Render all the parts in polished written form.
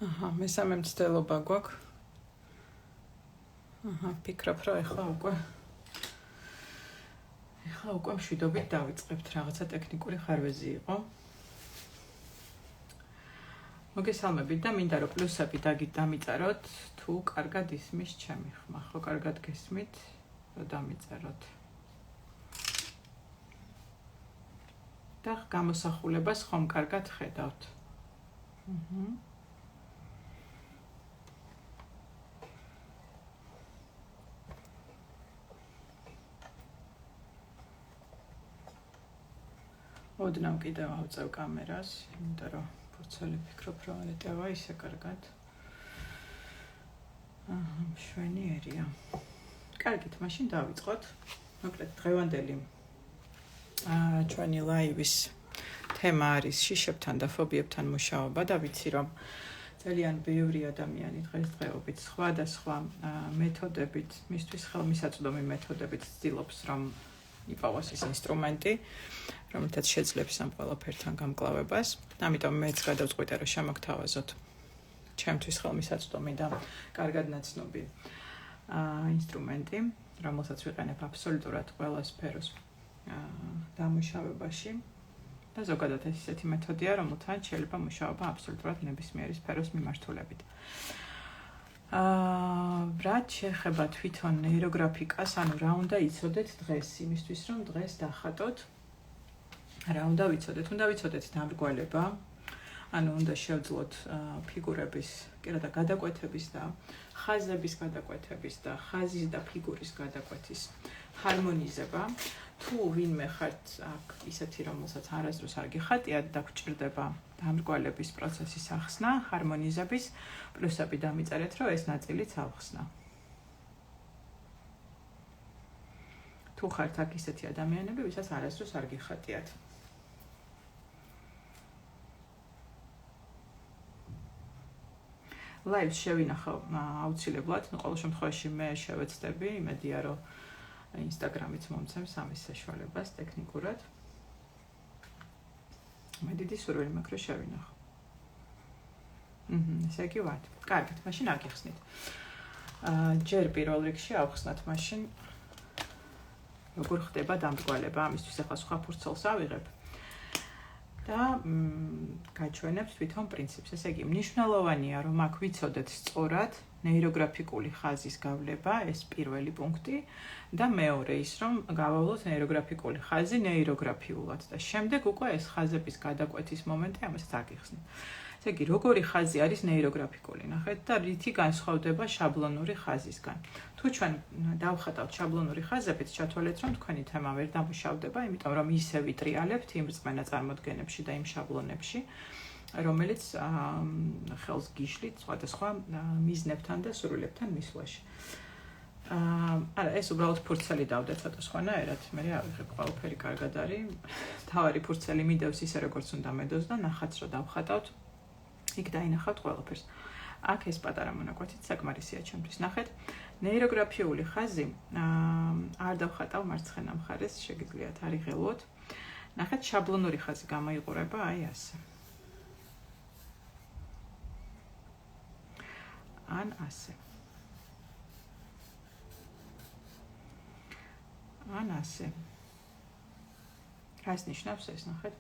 აჰა, მესამე მცდელობა გვაქვს. აჰა, ფიქრობ, რომ ეხლა უკვე მშვიდობით დავიწყებთ, რაღაცა ტექნიკური ხარვეზი იყო. მოგესალმებით და მინდა რომ პლუსები დამიწეროთ, თუ კარგად ისმის ჩემი ხმა, ხო კარგად გესმით, რომ დამიწეროთ. და გამოსახულებას ხომ კარგად ხედავთ. ოდნავ კიდევ ავწევ კამერას, იმიტომ რომ ფურცელი ფიქრობ, რომ არ ეტევა ისე კარგად. მშვენიერია. კარგით, მაშინ დავიწყოთ. მოკლედ დღევანდელი ჩვენი ლაივის თემა არის შიშებთან და ფობიებთან მუშაობა და ვიცი რომ ძალიან ბევრი ადამიანი დღესდღეობით სხვადასხვა მეთოდებით, მისთვის ხელმისაწვდომი მეთოდებით ცდილობს რომ იპოვოს ის ინსტრუმენტი, რომელთაც შეძლებს ამ ყველაფერთან გამკლავებას. ამიტომ მეც გადავწყვიტე რომ შემოგთავაზოთ ჩემთვის ხელმისაწვდომი და კარგად ნაცნობი ინსტრუმენტი, რომელსაც ვიყენებ აბსოლუტურად ყველა სფეროს დამუშავებაში და ზოგადად ეს ისეთი მეთოდია, რომელთან შეიძლება მუშაობა აბსოლუტურად ნებისმიერი სფეროს მიმართულებით. რაც შეეხება თვითონ ნეიროგრაფიკას, ანუ რა უნდა იცოდეთ დღეს, იმისთვის რომ დღეს დახატოთ, რა უნდა ვიცოდეთ? უნდა ვიცოდეთ დამრგვალება, ანუ უნდა შევძლოთ ფიგურების, კიდევ გადაკვეთების და ხაზების გადაკვეთების და ხაზის და ფიგურის გადაკვეთის ჰარმონიზება. თუ ვინმე ხართ აქ ისეთი, რომელსაც არასდროს არ გიხატიათ და გჭირდება დამრგვალების პროცესის ახსნა, ჰარმონიზების, პლუსები დამიწერეთ, რომ ეს ნაწილიც ავხსნა. თუ ხართ აქ ისეთი ადამიანები, ვისაც არასდროს არ გიხატიათ. ლაივს შევინახავ აუცილებლად, ყოველ შემთხვევაში მე შევეცდები, იმედია რომ ინსტაგრამიც მომცემს ამის საშუალებას ტექნიკურად. მე დიდი სურვილი მაქვს რომ შევინახო. ესე იგი ვართ. კარგით, მაშინ აგიხსნით. ჯერ პირველ რიგში ავხსნათ მაშინ როგორ ხდება დამრგვალება, ამისთვის ახლა სხვა ფურცელს ავიღებ. და გაჩვენებთ თვითონ პრინციპს. ესე იგი, მნიშვნელოვანია რომ აქ ვიცოდეთ სწორად ნეიროგრაფიკული ხაზის გავლება, ეს პირველი პუნქტი და მეორე ის რომ გავავლოთ ნეიროგრაფიკული ხაზი ნეიროგრაფიულად და შემდეგ უკვე ეს ხაზების გადაკვეთის მომენტი ამასაც აგიხსნით. ესე იგი, როგორი ხაზი არის ნეიროგრაფიკული, ნახეთ და რითი განსხვავდება შაბლონური ხაზისგან. თუ ჩვენ დავხატავთ შაბლონური ხაზებით, ჩათვალეთ რომ თქვენი თემა ვერ დამუშავდება, იმიტომ რომ ისე ვიტრიალებთ იმ რწმენა წარმოდგენებში და იმ შაბლონებში, რომელიც ხელს გიშლით სხვადასხვა მიზნებთან და სურვილებთან მისვლაში. არა, ეს უბრალოდ ფურცელი დავდე ცოტა სხვანაირად, მე ავიღებ ყველაფერი კარგად არის. თავარი ფურცელი მიდევს ისე როგორც უნდა მედოს და ნახაც რომ დავხატავთ, იქ დაინახავთ ყველაფერს. აქ ეს პატარა მონაკვეთიც საკმარისია ჩემთვის. ნახეთ, ნეიროგრაფიული ხაზი არ დავხატავ მარცხენა მხარეს, შეგიძლიათ არიღელოთ. ნახეთ, შაბლონური ხაზი გამოიყურება აი ასე. ან ასე. ან ასე. რას ნიშნავს ეს, ნახეთ?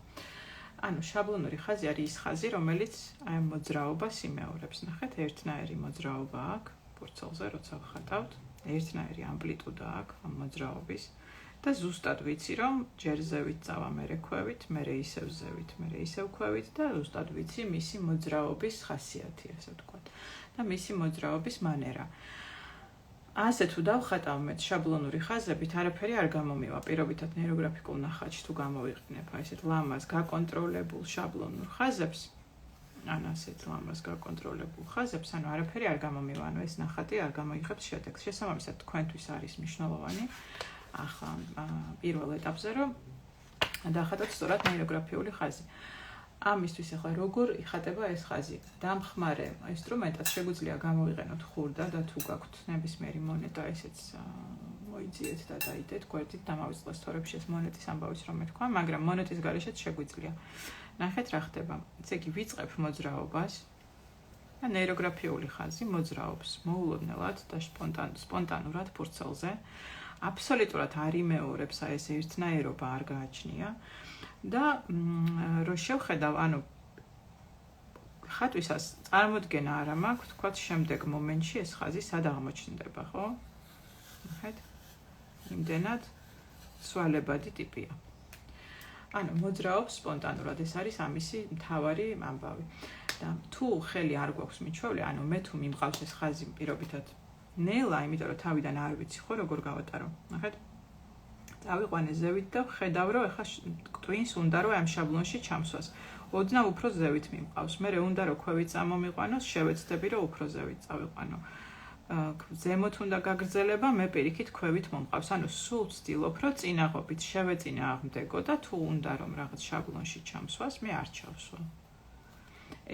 ანუ შაბლონური ხაზი არის ის ხაზი, რომელიც აი მოძრაობას იმეორებს. ნახეთ, ერთნაირი მოძრაობა აქვს ფურცელზე, როცა ვხატავთ, ერთნაირი ამპლიტუდა აქვს ამ მოძრაობის და ზუსტად ვიცი, რომ ჯერ ზევით წავა, მერე ქვევით, მერე ისევ ზევით, მერე ისევ ქვევით და ზუსტად ვიცი მისი მოძრაობის ხასიათი, ასე ვთქვათ. და მისი მოძრაობის მანერა. ასე თუ დავხატავ მე შაბლონური ხაზებით, არაფერი არ გამომივა. პირობითად ნეიროგრაფიკულ ნახატში თუ გამოვიყენებ აი ესეთ ლამაზ გაკონტროლებულ შაბლონურ ხაზებს, ან ასეთ ლამაზ გაკონტროლებულ ხაზებს, ანუ არაფერი არ გამომივა, ანუ ეს ნახატი არ გამოიღებს შედეგს. შესაბამისად, თქვენთვის არის მნიშვნელოვანი ახლა პირველ ეტაპზე რომ დახატოთ სწორად ნეიროგრაფიული ხაზი. ამისთვის ახლა როგორ იხატება ეს ხაზი? დამხმარე ინსტრუმენტად შეგვიძლია გამოვიყენოთ ხურდა და თუ გაქვთ ნებისმიერი მონეტა, ესეც მოიძიეთ და დაიდეთ, გვერდით დამავიწყდეს თორებში ეს მონეტის ამბავიც რომ მეთქვა, მაგრამ მონეტის გარეშეც შეგვიძლია. ნახეთ რა ხდება. ესე იგი ვიწყებ მოძრაობას და ნეიროგრაფიული ხაზი მოძრაობს მოულოდნელად და სპონტანურად ფურცელზე. აბსოლუტურად არ იმეორებს ეს ერთნაირობა არ გააჩნია და რო შევხედავ, ხატვისას წარმოდგენა არა მაქვს, თქვათ შემდეგ მომენტში ეს ხაზი სად აღმოჩნდება, ხო? ნახეთ. იმდენად სვალებადი ტიპია. მოძრაობს სპონტანურად, ეს არის ამისი მთავარი ამბავი. და თუ ხელი არ გვაქვს მიჩვეული, მე თუ მიმყავს ეს ხაზი პირობითად ნელა, იმიტომ რომ თავიდან არ ვიცი ხო როგორ გავატარო. ნახეთ. წავიყვანე ზევით და ხედავ რომ ეხლა twins უნდა რომ ამ შაბლონში ჩამსვას. ოდნავ უფრო ზევით მიმყავს. მე უნდა რომ ქვევით წამომიყვანოს, შევეცდები რომ უფრო ზევით წავიყვანო. ზემოთ უნდა გაგრძელება, მე პირიქით ქვევით მომყავს. სულ ვცდილობ რომ წინაღობით შევეწინა აღმდეგო და თუ უნდა რომ რაღაც შაბლონში ჩამსვას, მე არ ჩავსვა.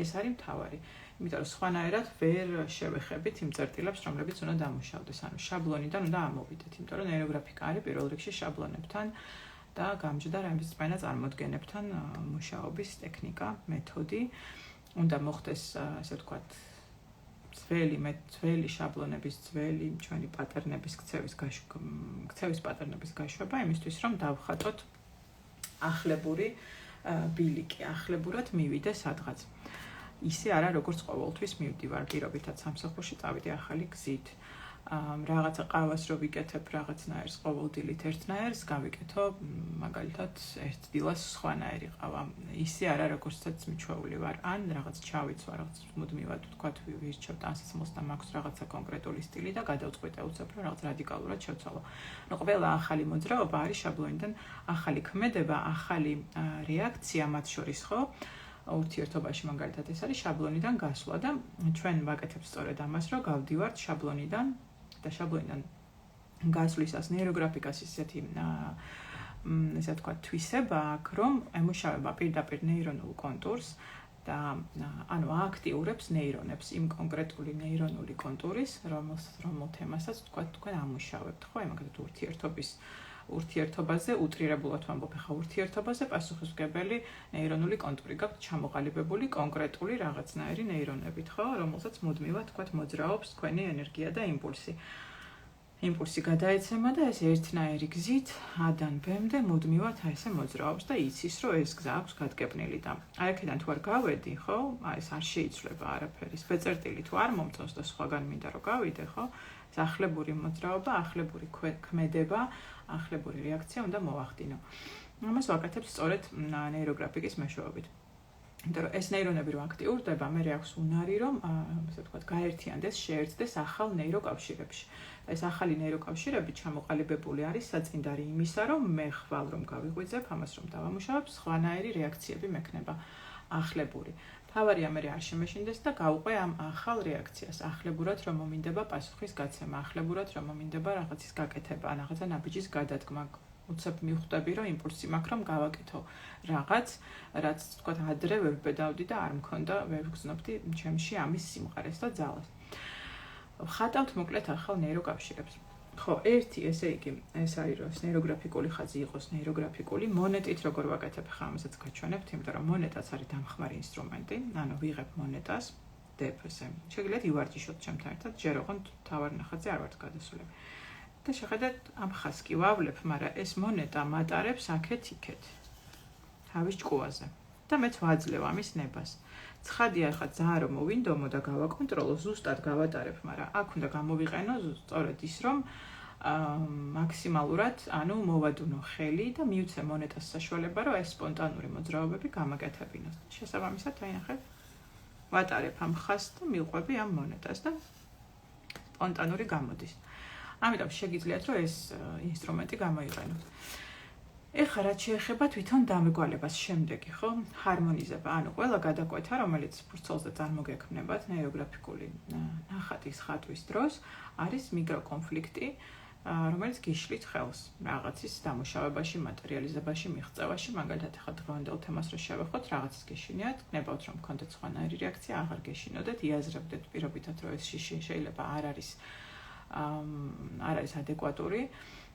ეს არის მთავარი. იმიტომ რომ სხვანაირად ვერ შევეხებით იმ წერტილებს, რომლებიც უნდა დამუშავდეს. შაბლონიდან უნდა ამოვიდეთ, იმიტომ რომ ნეიროგრაფიკა არის პირველ რიგში შაბლონებთან და გამჯდარ ამბისწმენა წარმოდგენებთან მუშაობის ტექნიკა, მეთოდი. უნდა მოხდეს, ასე ვთქვათ, ძველი შაბლონების, ძველი ჩვენი პატერნების ქცევის პატერნების გაშვება, იმისთვის რომ დავხატოთ ახლებური ბილიკი, ახლებურად მივიდე სადღაც. ისე არა როგორც ყოველთვის მივდივარ პირობითად სამსახურში წავიდე ახალი გზით. რაღაცა ყავას რო ვიკეთებ რაღაცნაირს ყოველდილით ერთნაირს გავიკეთო მაგალითად ერთ დილას სხვანაირი ყავა. ისე არა როგორცაც მიჩვეული ვარ. ან რაღაც ჩავიცვა, რაღაც მუდმივად ვთქვათ ვირჩევ ტანსაცმელს და მაქვს რაღაცა კონკრეტული სტილი და გადავწყვიტე უცებ რომ რაღაც რადიკალურად შევცვალო. ყველა ახალი მოძრაობა არის შაბლონიდან ახალი ქმედება, ახალი რეაქცია მათ შორის, ხო? ურთიერთობაში მაგალითად ეს არის შაბლონიდან გასვლა და ჩვენ ვაკეთებ სწორედ ამას, რომ გავდივართ შაბლონიდან და შაბლონიდან გასვლისას ნეიროგრაფიკას ისეთი ესე ვთქვათ თვისება აქვს, რომ ემუშავება პირდაპირ ნეირონულ კონტურს და აქტიურებს ნეირონებს იმ კონკრეტული ნეირონული კონტურის, რომელ თემასაც თქვენ ამუშავებთ, ხო, მაგალითად ურთიერთობაზე უტრირებულად ვამბობ, ხა ურთიერთობაზე პასუხისმგებელი ნეირონული კონტური გაქვთ ჩამოყალიბებული კონკრეტული რაღაცნაირი ნეირონებით, ხო, რომელსაც მუდმივად თქვათ მოძრაობს თქვენი ენერგია და იმპულსი. იმპულსი გადაეცემა და ეს ერთნაირი გზით A-დან B-მდე მუდმივად ესე მოძრაობს და იცის, რომ ეს გზა აქვს გატკეპნილი და აქედან თუ არ გავედი, ხო, ეს არ შეიცვლება არაფერი. სპეწერტილი თუ არ მომწონს და სხვაგან მინდა რომ გავიდე, ხო, ეს ახლებური მოძრაობა, ახლებური ქმედება, ახლებური რეაქცია უნდა მოვახდინო. ამას ვაკეთებ სწორედ ნეიროგრაფიკის მეშვეობით. იმიტომ რომ ეს ნეირონები რო აქტიურდება, მე აქვს უნარი რომ, ასე ვთქვათ, გაერთიანდეს, შეერთდეს ახალ ნეიროკავშირებში. და ეს ახალი ნეიროკავშირები ჩამოყალიბებული არის საწინდარი იმისა, რომ მე ხვალ რომ გავიღვიძებ, ამას რომ დავამუშავებ, სხვანაირი რეაქციები მექნება ახლებური. თავარია მე არ შემეშინდეს და გავუყვე ამ ახალ რეაქციას. ახლებურად რომ მომინდება პასუხის გაცემა, ახლებურად რომ მომინდება რაღაცის გაკეთება, რაღაცა ნაბიჯის გადადგმა. უცებ მივხვდები, რომ იმპულსი მაქვს, რომ გავაკეთო რაღაც, რაც თქვა ადრე ვერ ვბედავდი და არ მქონდა, ვერ ვგრძნობდი ჩემში ამის სიმყარეს და ძალას. ხატავთ მოკლედ ახალ ნეიროკავშირებს. ხო, ერთი ესე იგი, ეს არის რომ ნეიროგრაფიკული ხაზი იყოს ნეიროგრაფიკული, მონეტით როგორ ვაკეთებ ხა ამასაც გაჩვენებთ, იმიტომ რომ მონეტაც არის დამხმარე ინსტრუმენტი, ვიღებ მონეტას, DFS-ზე. შეგიძლიათ ივარჯიშოთ ჩემთან ერთად, ჯერ ოღონდ თავარ ნახატზე არ ვართ გადასულები. და შეხედეთ ამ ხაზს კი ვავლებ, მაგრამ ეს მონეტა მატარებს აქეთ-იქეთ თავის ჭკუაზე და მეც ვაძლევ ამის ნებას. ცხადია ხა ძალიან რომ მოვინდომო და გავაკონტროლო, ზუსტად გავატარებ, მაგრამ აქ უნდა გამოვიყენო სწორედ ის, რომ მაქსიმალურად, მოვადუნო ხელი და მივცე მონეტას საშუალება, რომ ეს სპონტანური მოძრაობები გამაკეთებინოს. შესაბამისად, ნახეთ, ვატარებ ამ ხაზს და მივყვები ამ მონეტას და სპონტანური გამოდის. ამიტომ შეგიძლიათ რომ ეს ინსტრუმენტი გამოიყენოთ. ეხლა რაც შეეხება თვითონ დამეგვალებას შემდეგი, ხო? ჰარმონიზება, ყველა გადაკვეთა, რომელიც ფურცელზე წარმოგექმნებათ ნეიროგრაფიკული ნახატის ხატვის დროს, არის მიკროკონფლიქტი, რომელიც გიშლით ხელს რაღაცის დამუშავებაში, მატერიალიზებაში, მიღწევაში, მაგალითად ახლა დღევანდელ თემას რო შევეხოთ, რაღაცის გეშინიათ, გნებავთ რომ გქონდეთ სხვანაირი რეაქცია, აღარ გეშინოდეთ, იაზრებდეთ პირობითად რომ ეს შიში შეიძლება არ არის ადეკვატური,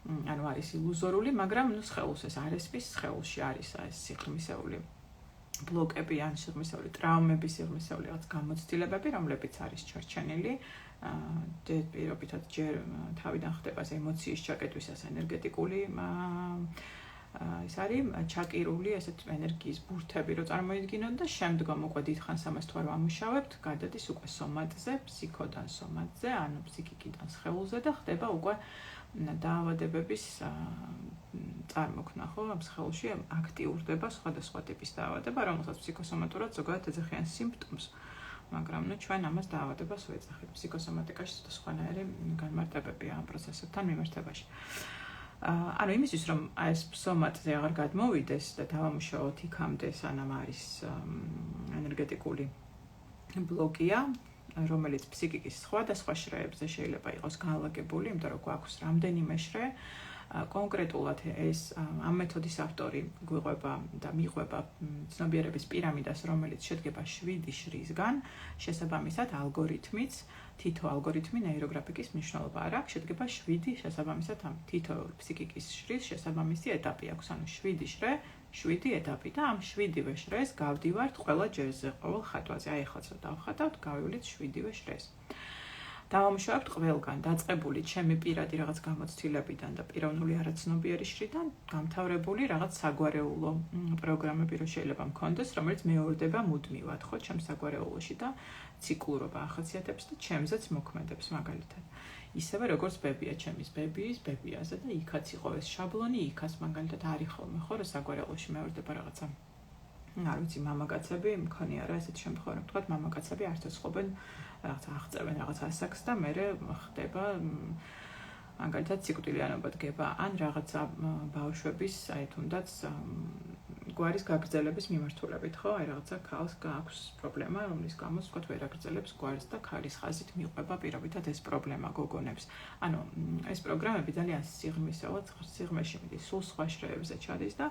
არის ილუზორული, მაგრამ სხეულს ეს არ ესმის, სხეულში არის ეს სიღრმისეული ბლოკები ან სიღრმისეული ტრაუმები, სიღრმისეული რაღაც გამოცდილებები, რომლებიც არის ჩარჩენილი. პირობითად ჯერ თავიდან ხდება ემოციის ჩაკეტვისას ენერგეტიკული ეს არის ჩაკირული ესეთ ენერგიის ბურთები რო წარმოიდგინოთ და შემდგომ უკვე დიდხანს ამას თუ არ ვამუშავებთ, გადადის უკვე სომატზე, ფსიქოდან სომატზე, ანუ ფსიქიკიდან სხეულზე და ხდება უკვე დაავადებების წარმოქმნა, ხო, ამ სხეულში აქტიურდება სხვადასხვა ტიპის დაავადება, რომელსაც ფსიქოსომატურად ზოგადად ეძახიან სიმპტომს. მაგრამ ჩვენ ამას დაავადებას ვეძახით. ფსიქოსომატიკაში ცოტა სხვანაირი განმარტებებია ამ პროცესებთან მიმართებაში. ანუ იმისთვის რომ ეს სომატზე აღარ გადმოვიდეს და დავამუშავოთ იქამდე სანამ არის ენერგეტიკული ბლოკია, რომელიც ფსიქიკის სხვადასხვა შრეებზე შეიძლება იყოს განლაგებული, იმიტომ რომ გვაქვს რამდენიმე შრე, კონკრეტულად ეს ამ მეთოდის ავტორი გვიყვება და მიყვება ცნობიერების პირამიდას, რომელიც შედგება 7 შრისგან, შესაბამისად ალგორითმიც, თითო ალგორითმი ნეიროგრაფიკის მნიშვნელობა არ აქვს, შედგება 7 შესაბამისად ამ თითოეული ფსიქიკის შრის შესაბამისი ეტაპი აქვს, ანუ 7 შრე, 7 ეტაპი და ამ 7-ვე შრეს გავდივართ ყველა ჯერზე, ყოველ ხატვაზე. აი ახლა ცოტა დავხატავთ, გავივლით 7-ვე შრეს. დავამუშავებთ ყველგან, დაწყებული ჩემი პირადი რაღაც გამოცდილებიდან და პიროვნული არაცნობიერი შრიდან, გამთავრებული რაღაც საგვარეულო პროგრამები რო შეიძლება მქონდეს, რომელიც მეორდება მუდმივად, ხო, ჩემ საგვარეულოში და ციკლურობა ახასიათებს და ჩემზეც მოქმედებს მაგალითად. ისევე როგორც ბებია, ჩემის ბებიის ბებიაზე და იქაც იყო ეს შაბლონი, იქაც მაგალითად არის ხოლმე, ხო, რომ საგვარეულოში მეორდება რაღაცა. არ ვიცი, მამაკაცები მქონია რა ესეთ შემთხვევაში, თქვათ, მამაკაცები არ ცოცხლობენ რაღაც აღწევენ რაღაც ასაკს და მერე ხდება მაგალითად სიკვდილიანობა დგება ან რაღაცა ბავშვების აი თუნდაც გვარის გაგრძელების მიმართულებით, ხო? აი რაღაცა ქალს გააქვს პრობლემა, რომლის გამოც თქვათ ვერ აგრძელებს გვარს და ქალის ხაზით მიყვება პირობითად ეს პრობლემა გოგონებს. ანუ ეს პროგრამები ძალიან სიღრმისეულად სიღრმეში მიდის, სულ სხვა შრეებზე ჩადის და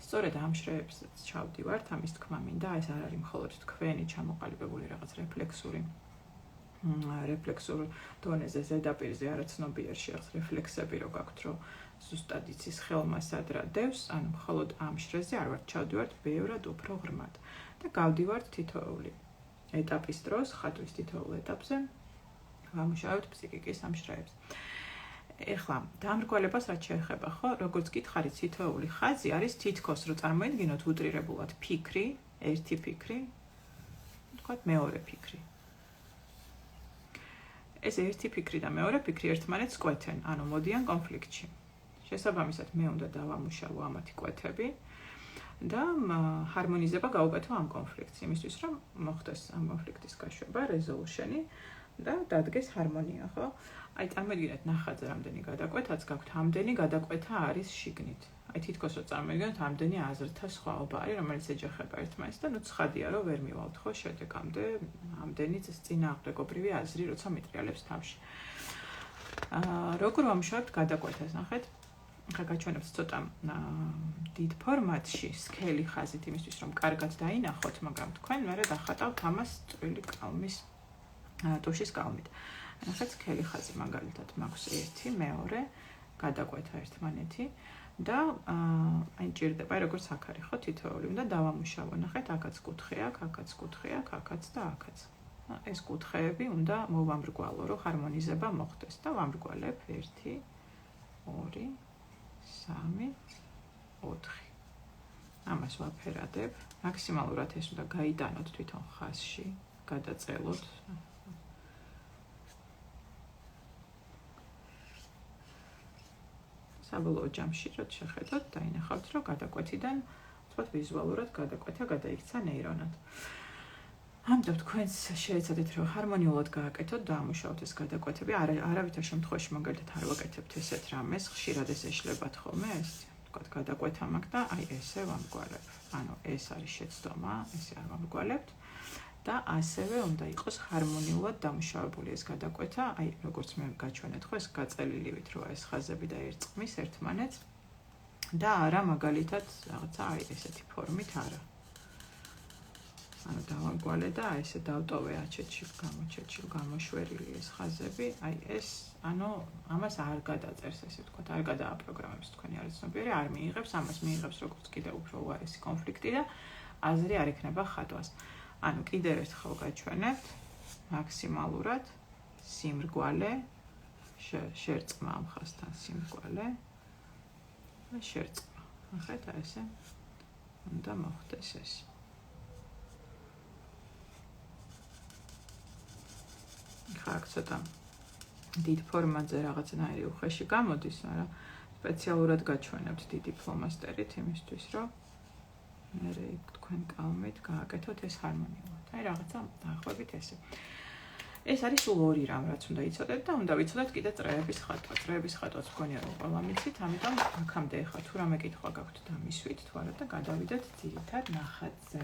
სწორედ ამ შრეებზეც ჩავდივართ, ამის თქმა მინდა, ეს არ არის მხოლოდ თქვენი ჩამოყალიბებული რაღაც რეფლექსურ დონეზე ზედაპირზე არაცნობიერში რაღაც რეფლექსები რო გაქვთ, რომ ზუსტად იცის ხელმა სადრა დევს, ანუ მხოლოდ ამ შრეზე არ ვართ ჩავდივართ ბევრად უფრო ღრმად და გავდივართ თითოეული ეტაპის დროს, ხატვის თითოეულ ეტაპზე ვამუშავებთ ფსიქიკის ამ შრეებს. ეხლა დამრგვალებას რაც შეეხება, ხო, როგორც გითხარით, თითოეული ხაზი არის თითქოს რო წარმოიდგინოთ უტრირებულად ფიქრი, ერთი ფიქრი, თქვათ მეორე ფიქრი. ეს ერთი ფიქრი და მეორე ფიქრი ერთმანეთს კვეთენ, ანუ მოდიან კონფლიქტში. შესაბამისად, მე უნდა დავამუშავო ამათი კვეთები და ჰარმონიზება გავუკეთო ამ კონფლიქტს, იმისთვის რომ მოხდეს ამ კონფლიქტის გაშვება, რეზოლუშენი და დადგეს ჰარმონია, ხო? აი წარმოიდგინეთ ნახატზე რამდენი გადაკვეთაც გაქვთ, ამდენი გადაკვეთა არის შიგნით. აი თითქოს რო წარმოიდგინოთ, ამდენი აზრთა სხვაობა არის, რომელიც ეჯახება ერთმანეთს და ნუ ცხადია, რომ ვერ მივალთ ხო შედეგამდე, ამდენი წინააღმდეგობრივი აზრი, როცა მიტრიალებს თავში. როგორ ვამუშავებთ გადაკვეთას, ნახეთ? ახლა გაჩვენებთ ცოტა დიდ ფორმატში, სქელი ხაზით იმისთვის, რომ კარგად დაინახოთ, მაგრამ თქვენ მერე დახატავთ ამას წვრილი კალმის ტუშის კალმით. ნახეთ, სქელი ხაზი მაგალითად მაქვს 1, მეორე, გადაკვეთა ერთმანეთი და აი ჭირდება, როგორც აქ არის, ხო, თითოეული უნდა დავამუშავო. ნახეთ, აქაც კუთხე აქვს, აქაც კუთხე აქვს, აქაც და აქაც. ეს კუთხეები უნდა მოვამრგვალო, რომ ჰარმონიზება მოხდეს და ვამრგვალებ 1, 2, 3, 4. ამას ვაფერადებ. მაქსიმალურად ეს უნდა გაიტანოთ თვითონ ხაზში, გადაწელოთ. საბოლოო ჯამში რო შეხედოთ, დაინახავთ, რომ გადაკვეთიდან, ვთქვათ, ვიზუალურად გადაკვეთა გადაიქცა ნეირონად. ამიტომ თქვენს შეეცადეთ, რომ ჰარმონიულად გააკეთოთ და ამუშავოთ ეს გადაკვეთები. არავითარ შემთხვევაში მაგალითად არ ვაკეთებთ ესეთ რამეს, ხშირად ეს ეშლებათ ხოლმე, ეს ვთქვათ, გადაკვეთა მაქვს და აი ესე ვამრგვალებ. ანუ ეს არის შეცდომა, ესე არ ვამრგვალებთ. და ასევე უნდა იყოს ჰარმონიულად დამუშავებული ეს გადაკვეთა, აი როგორც მე გაჩვენეთ ხო, ეს გაწელილივით როა ეს ხაზები და ერწყმის ერთმანეთს და არა მაგალითად რაღაცა აი ესეთი ფორმით არა. ანუ დავამრგვალე და აი ესე დავტოვე აჩეჩილ, გამოშვერილი ეს ხაზები, აი ეს, ანუ ამას არ გადაწერს, ესე ვთქვათ, არ გადააპროგრამებს თქვენი არაცნობიერი, არ მიიღებს, ამას მიიღებს როგორც კიდევ უფრო უარესი კონფლიქტი და აზრი არ ექნება ხატვას. ანუ კიდევ ერთხელ გაჩვენებთ მაქსიმალურად სიმრგვალე შერწყმა ამ ხაზთან სიმრგვალე და შერწყმა. ახეთ ესე უნდა მოხდეს ეს. ხა აქ ცოტა დიდ ფორმატზე რაღაცნაირი უხეში გამოდის, მაგრამ სპეციალურად გაჩვენებთ დიდი ფლომასტერით იმისთვის, რომ მე თქვენ კალმით გააკეთოთ ეს ჰარმონიულად. აი რაღაცა დაახლოებით ესე. ეს არის სულ ორი რამ, რაც უნდა იცოდეთ და უნდა ვიცოდეთ კიდე წრეების ხატვა. წრეების ხატვაც მგონია რომ ყველა მიცით, ამიტომ აქამდე ხა თუ რამე კითხვა გაქვთ და მისვით თუ არა და გადავიდეთ ძირითად ნახატზე.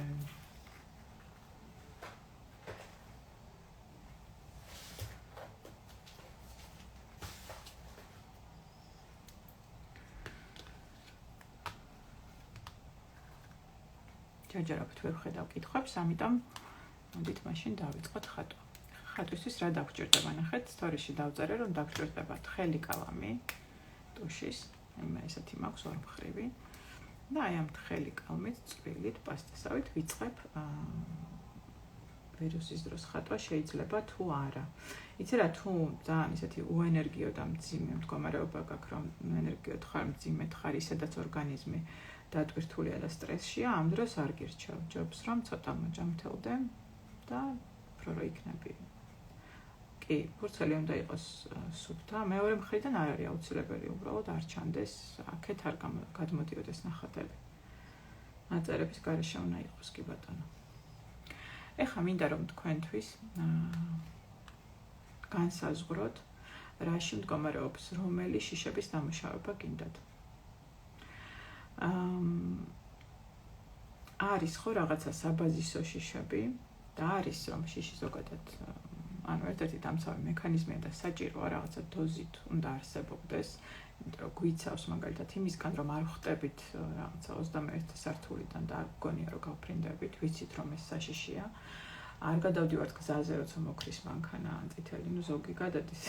ჯერჯერობით ვერ ვხედავ კითხვებს, ამიტომ მოდით მაშინ დავიწყოთ ხატვა. ხატვისთვის რა დაგჭირდება, ნახეთ, სტორიში დავწერე, რომ დაგჭირდებათ ხელი კალამი, ტუშის, იმე ესეთი მაქვს ორმხრივი და აი ამ ხელი კალმით, წვრილით, პასტესავით ვიწყებ ვირუსის დროს ხატვა შეიძლება თუ არა. იცი რა, თუ ძალიან ისეთი უენერგიო და მძიმე მდგომარეობა გაქვს, რომ ენერგიოდ ხარ მძიმედ ხარ, ისედაც ორგანიზმი დატვირთულია და სტრესშია, ამ დროს არ გირჩევ. ჯობს რომ ცოტა მოჯამრთელდე და უფრო რო იქნები. კი, ფურცელი უნდა იყოს სუფთა. მეორე მხრიდან არ არის აუცილებელი, უბრალოდ არ ჩანდეს, აქეთ არ გადმოდიოდეს ნახატები. ნაწერების გარეშე უნდა იყოს კი ბატონო. ეხლა მინდა რომ თქვენთვის განსაზღვროთ, რაში მდგომარეობს, რომელი შიშების დამუშავება გინდათ. არის ხო რაღაცა საბაზისო შიშები და არის რომ შიში ზოგადად ანუ ერთ-ერთი დამცავი მექანიზმია და საჭიროა რაღაცა დოზით უნდა არსებობდეს, იმიტომ რომ გვიცავს მაგალითად იმისგან რომ არ ხვდებით რაღაცა 21 სართულიდან და არ გგონია რომ გავფრინდებით, ვიცით რომ ეს საშიშია. არ გადავდივართ გზაზე, როცა მოქრის მანქანა ან წითელი, ნუ ზოგი გადადის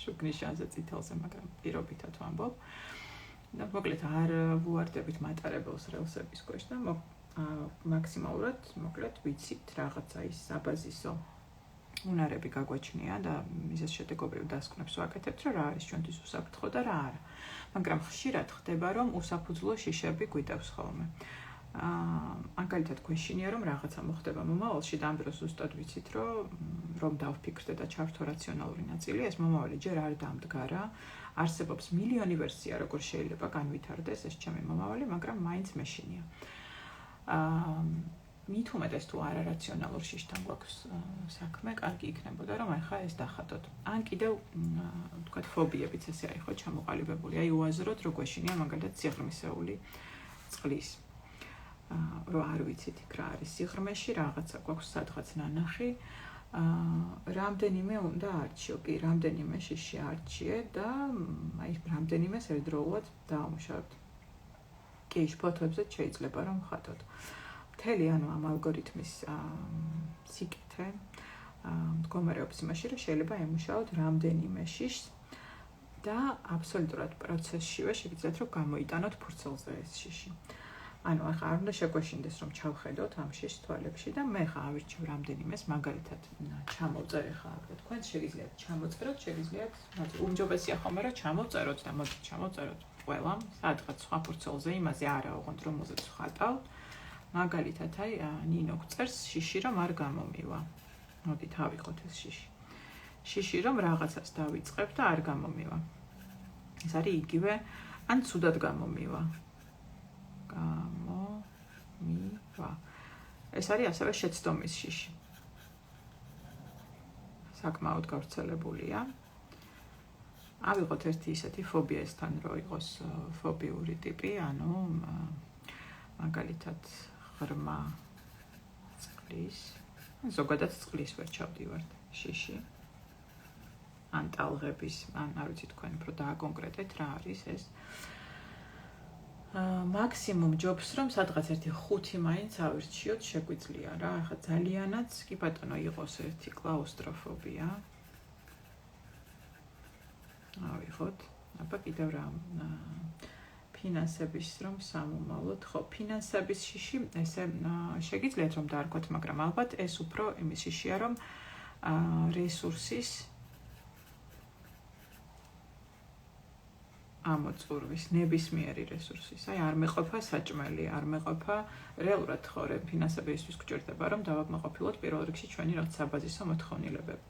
შუქნიშანზე წითელზე, მაგრამ პირობითად ვამბობ. და მოკლედ არ ვუვარდებით მატარებელს რელსების ქვეშ და მაქსიმალურად მოკლედ ვიცით რაღაცა ის საბაზისო უნარები გაგვაჩნია და მისის შედეგობრივ დასკვნებს ვაკეთებთ, რომ რა არის ჩვენთვის უსაფრთხო და რა არა. მაგრამ ხშირად ხდება, რომ უსაფუძვლო შიშები გვიტევს ხოლმე. მაგალითად გვეშინია, რომ რაღაცა მოხდება მომავალში და ამ დროს ზუსტად ვიცით, რომ დავფიქრდე და ჩავთო რაციონალური ნაწილი, ეს მომავალი ჯერ არ დამდგარა. არსებობს მილიონი ვერსია, როგორ შეიძლება განვითარდეს ეს ჩემი მომავალი, მაგრამ მაინც მეშინია. მით უმეტეს თუ არარაციონალურ შიშთან გვაქვს საქმე, კარგი იქნებოდა, რომ ახლა ეს დახატოთ. ან კიდევ ვთქვათ, ფობიებიც ესე არის ხო ჩამოყალიბებული. აი უაზროთ, რო გვეშინია მაგალითად სიღრმისეული წყლის. რო არ ვიცით იქ რა არის სიღრმეში, რაღაცა გვაქვს სადღაც ნანახი. რამდენიმე უნდა არჩიო, კი, რამდენიმე შიში არჩიე და აი რამდენიმეს ერთდროულად დავამუშავებთ. კი, ფოტოებზე შეიძლება რომ ხატოთ. მთელი ანუ ამ ალგორითმის სიკეთე მდგომარეობს იმაში, რომ შეიძლება ემუშაოთ რამდენიმე შიშს და აბსოლუტურად პროცესშივე შეგიძლიათ რომ გამოიტანოთ ფურცელზე ეს შიში. ანუ ახლა არ უნდა შეგვეშინდეს რომ ჩავხედოთ ამ შიშს თვალებში და მე ხა ავირჩევ რამდენიმეს, მაგალითად ჩამოვწერე ხა აქ თქვენ შეგიძლიათ ჩამოწეროთ, შეგიძლიათ უმჯობესია ხოლმე რომ ჩამოვწეროთ და მოდით ჩამოვწეროთ ყველამ, სადღაც სხვა ფურცელზე, იმაზე არა ოღონდ რომელზეც ხატავთ. მაგალითად აი ნინო წერს შიში რომ არ გამომივა. მოდით ავიღოთ ეს შიში. შიში რომ რაღაცას დავიწყებ და არ გამომივა. ეს არის იგივე, ან ცუდად გამომივა. გამომივა. ეს არის ასევე შეცდომის შიში. საკმაოდ გავრცელებულია. ავიღოთ ერთი ისეთი ფობიასთან რო იყოს ფობიური ტიპი, ანუ მაგალითად ღრმა წყლის, ზოგადად წყლის ვერ ჩავდივართ შიში. ან ტალღების, ან არ ვიცი თქვენ უფრო დააკონკრეტეთ რა არის ეს. მაქსიმუმ ჯობს რომ სადღაც ერთი 5 მაინც ავირჩიოთ შეგვიძლია რა. ახლა ძალიანაც კი ბატონო იყოს ერთი კლაუსტროფობია. ავიღოთ. აბა კიდევ რა ფინანსების რომ სამომავლოდ, ხო, ფინანსების შიში, ესე შეგიძლიათ რომ დაარქვათ, მაგრამ ალბათ ეს უფრო იმის შიშია, რომ რესურსის ამოწურვის, ნებისმიერი რესურსის, აი არ მეყოფა საჭმელი, არ მეყოფა რეალურად ხო, ფინანსებისთვის გჭირდება, რომ დავაკმაყოფილოთ პირველ რიგში ჩვენი რაღაც საბაზისო მოთხოვნილებები.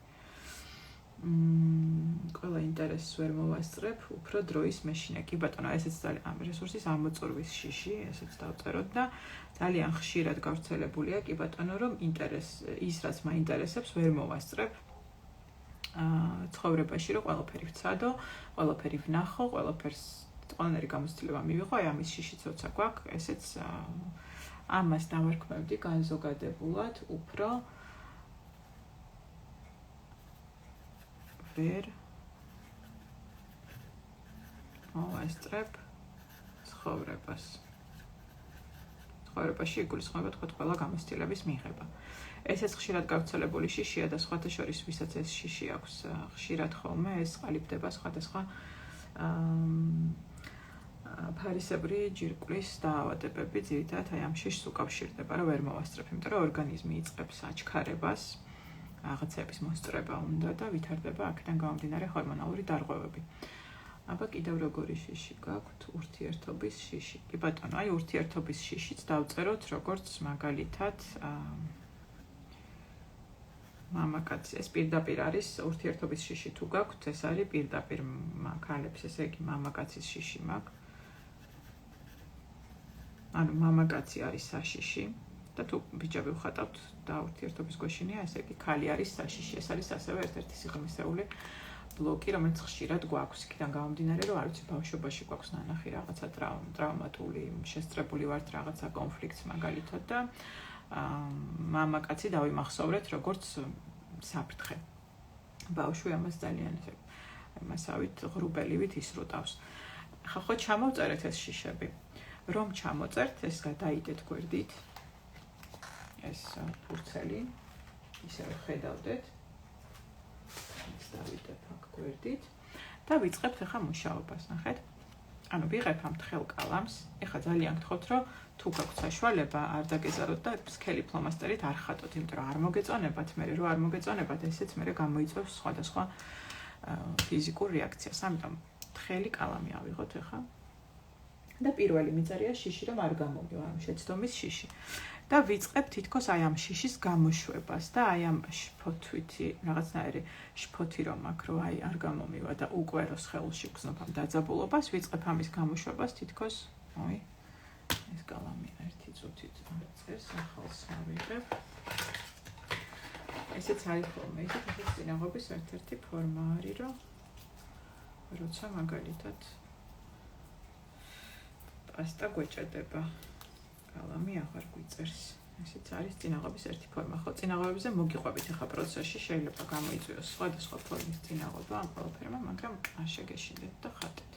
ყველა ინტერესს ვერ მოვასწრებ, უფრო დროის მეშინე. კი ბატონო, ესეც ძალიან რესურსის ამოწურვის შიში, ესეც დავწეროთ და ძალიან ხშირად გავრცელებულია, კი ბატონო, რომ ის რაც მაინტერესებს, ვერ მოვასწრებ. ცხოვრებაში რომ ყველაფერი ვცადო, ყველაფერი ვნახო, ყველანაირი გამოცდილება მივიღო, აი ამის შიში ცოცა გვაქვს, ესეც ამას დავარქმევდი განზოგადებულად, უფრო ვერ მოვასწრებ ცხოვრებას. ცხოვრებაში იგულისხმება თქვა ყველა გამოცდილების მიღება. ესეც ხშირად გავრცელებული შიშია და სხვათა შორის ვისაც ეს შიში აქვს ხშირად ხოლმე ეს ყალიბდება სხვადასხვა ფარისებრი ჯირკვლის დაავადებები ძირითადად აი ამ შიშს უკავშირდება, რომ ვერ მოვასწრებ, იმიტომ რომ ორგანიზმი იწყებს აჩქარებას, რაღაცების მოსწრება უნდა და ვითარდება აქედან გამომდინარე ჰორმონალური დარღვევები. აბა კიდევ როგორი შიში გაქვთ? ურთიერთობის შიში. კი ბატონო, აი ურთიერთობის შიშიც დავწეროთ როგორც მაგალითად მამაკაცი, ეს პირდაპირ არის ურთიერთობის შიში თუ გაქვთ, ეს არის პირდაპირ ქალებს, ესე იგი მამაკაცის შიში მაქვს. ანუ მამაკაცი არის საშიში და თუ ბიჭები ვხატავთ და ურთიერთობის გვეშინია, ესე იგი ქალი არის საშიში. ეს არის ასევე ერთ-ერთი სიღრმისეული ბლოკი, რომელიც ხშირად გვაქვს. იქიდან გამომდინარე, რომ არ ვიცი, ბავშვობაში გვაქვს ნანახი რაღაცა ტრავმატული, შესწრებული ვართ რაღაცა კონფლიქტს მაგალითად და მამაკაცი დავიმახსოვრეთ როგორც საფრთხე. ბავშვი ამას ძალიან მასავით ღრუბელივით ისრუტავს. ხო ჩამოვწერეთ ეს შიშები. რომ ჩამოწერთ, ეს გადაიდეთ გვერდით. ეს ფურცელი ისევ ხედავდეთ. ეს დავიდებ აქ გვერდით და ვიწყებთ ახლა მუშაობას, ნახეთ. ანუ ვიღებ ამ თხელ კალამს. ეხლა ძალიან გთხოვთ, რომ თუ გაქვთ საშუალება, არ დაგეზაროთ და სქელი ფლომასტერით არ ხატოთ, იმიტომ რომ არ მოგეწონებათ, მე რო არ მოგეწონებათ, ესეც მე გამოიწვევს სხვადასხვა ფიზიკურ რეაქციას. ამიტომ თხელი კალამი ავიღოთ ახლა. და პირველი მიწერია შიში, რომ არ გამომივა ამ შეცდომის შიში. და ვიწყებ თითქოს აი ამ შიშის გამოშვებას და აი ამ შფოთვითი რაღაცნაირი შფოთი რომ აქ რო აი არ გამომივა და უკვე რო სხეულში გზნობ ამ დაძაბულობას, ვიწყებ ამის გამოშვებას თითქოს, ой, ეს კალამი ერთი წუთით წერს, ახალს ავიღებ. ესეც არის ხოლმე, ეს წინაღობის ერთ-ერთი ფორმა არის, რომ როცა მაგალითად პასტა გვეჭედება. კალამი აღარ გვიწერს. ესეც არის წინაღობის ერთი ფორმა. ხო, წინაღობებზე მოგიყვებით ახლა პროცესში, შეიძლება გამოიწვიოს სხვადასხვა ფორმის წინაღობა ამ ყველაფერმა, მაგრამ არ შეგეშინდეთ და ხატეთ.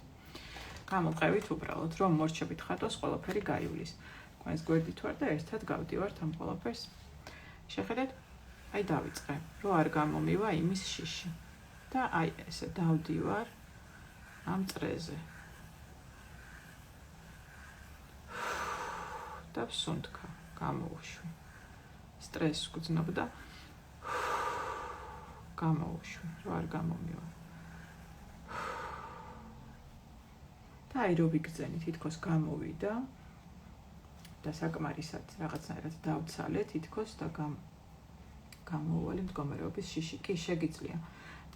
გამოყევით უბრალოდ, რომ მორჩებით ხატოს, ყველაფერი გაივლის. თქვენს გვერდით ვარ და ერთად გავდივართ ამ ყველაფერს. შეხედეთ, აი დავიწყე, რომ არ გამომივა იმის შიში. და აი ესე დავდივარ ამ წრეზე. და ვსუნთქა, გამოვუშვი. სტრესს გძნობ და გამოვუშვი, რომ არ გამომივა. და აი რო ვიგრძენი, თითქოს გამოვიდა და საკმარისად რაღაცნაირად დავცალე თითქოს და გამოვალი მდგომარეობის შიში. კი, შეგიძლია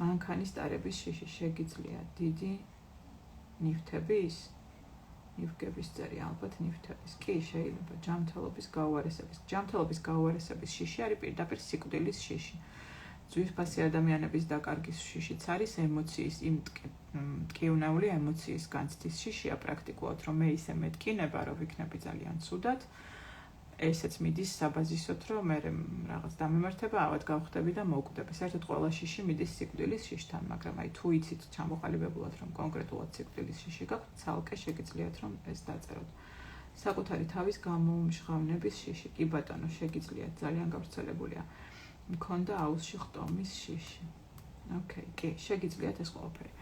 მანქანის ტარების შიში, შეგიძლია დიდი ნივთების ნივთების წერი, ალბათ ნივთების. კი, შეიძლება ჯანმრთელობის გაუარესების შიში არის პირდაპირ სიკვდილის შიში. ძვირფასი ადამიანების დაკარგის შიშიც არის ემოციის, იმ მტკივნეული ემოციის განცდის შიშია პრაქტიკულად, რომ მე ისე მეტკინება, რომ ვიქნები ძალიან ცუდად. ესეც მიდის საბაზისოდ, რომ მე რაღაც დამემართება, ავად გავხდები და მოვკვდები. საერთოდ ყველა შიში მიდის სიკვდილის შიშთან, მაგრამ აი თუ იცით ჩამოყალიბებულად, რომ კონკრეტულად სიკვდილის შიში გაქვთ, ცალკე შეგიძლიათ რომ ეს დაწეროთ. საკუთარი თავის გამომჟღავნების შიში, კი ბატონო, შეგიძლიათ, ძალიან გავრცელებულია. მქონდა აუზში ხტომის შიში. ოკეი, კი, შეგიძლიათ ეს ყველაფერი.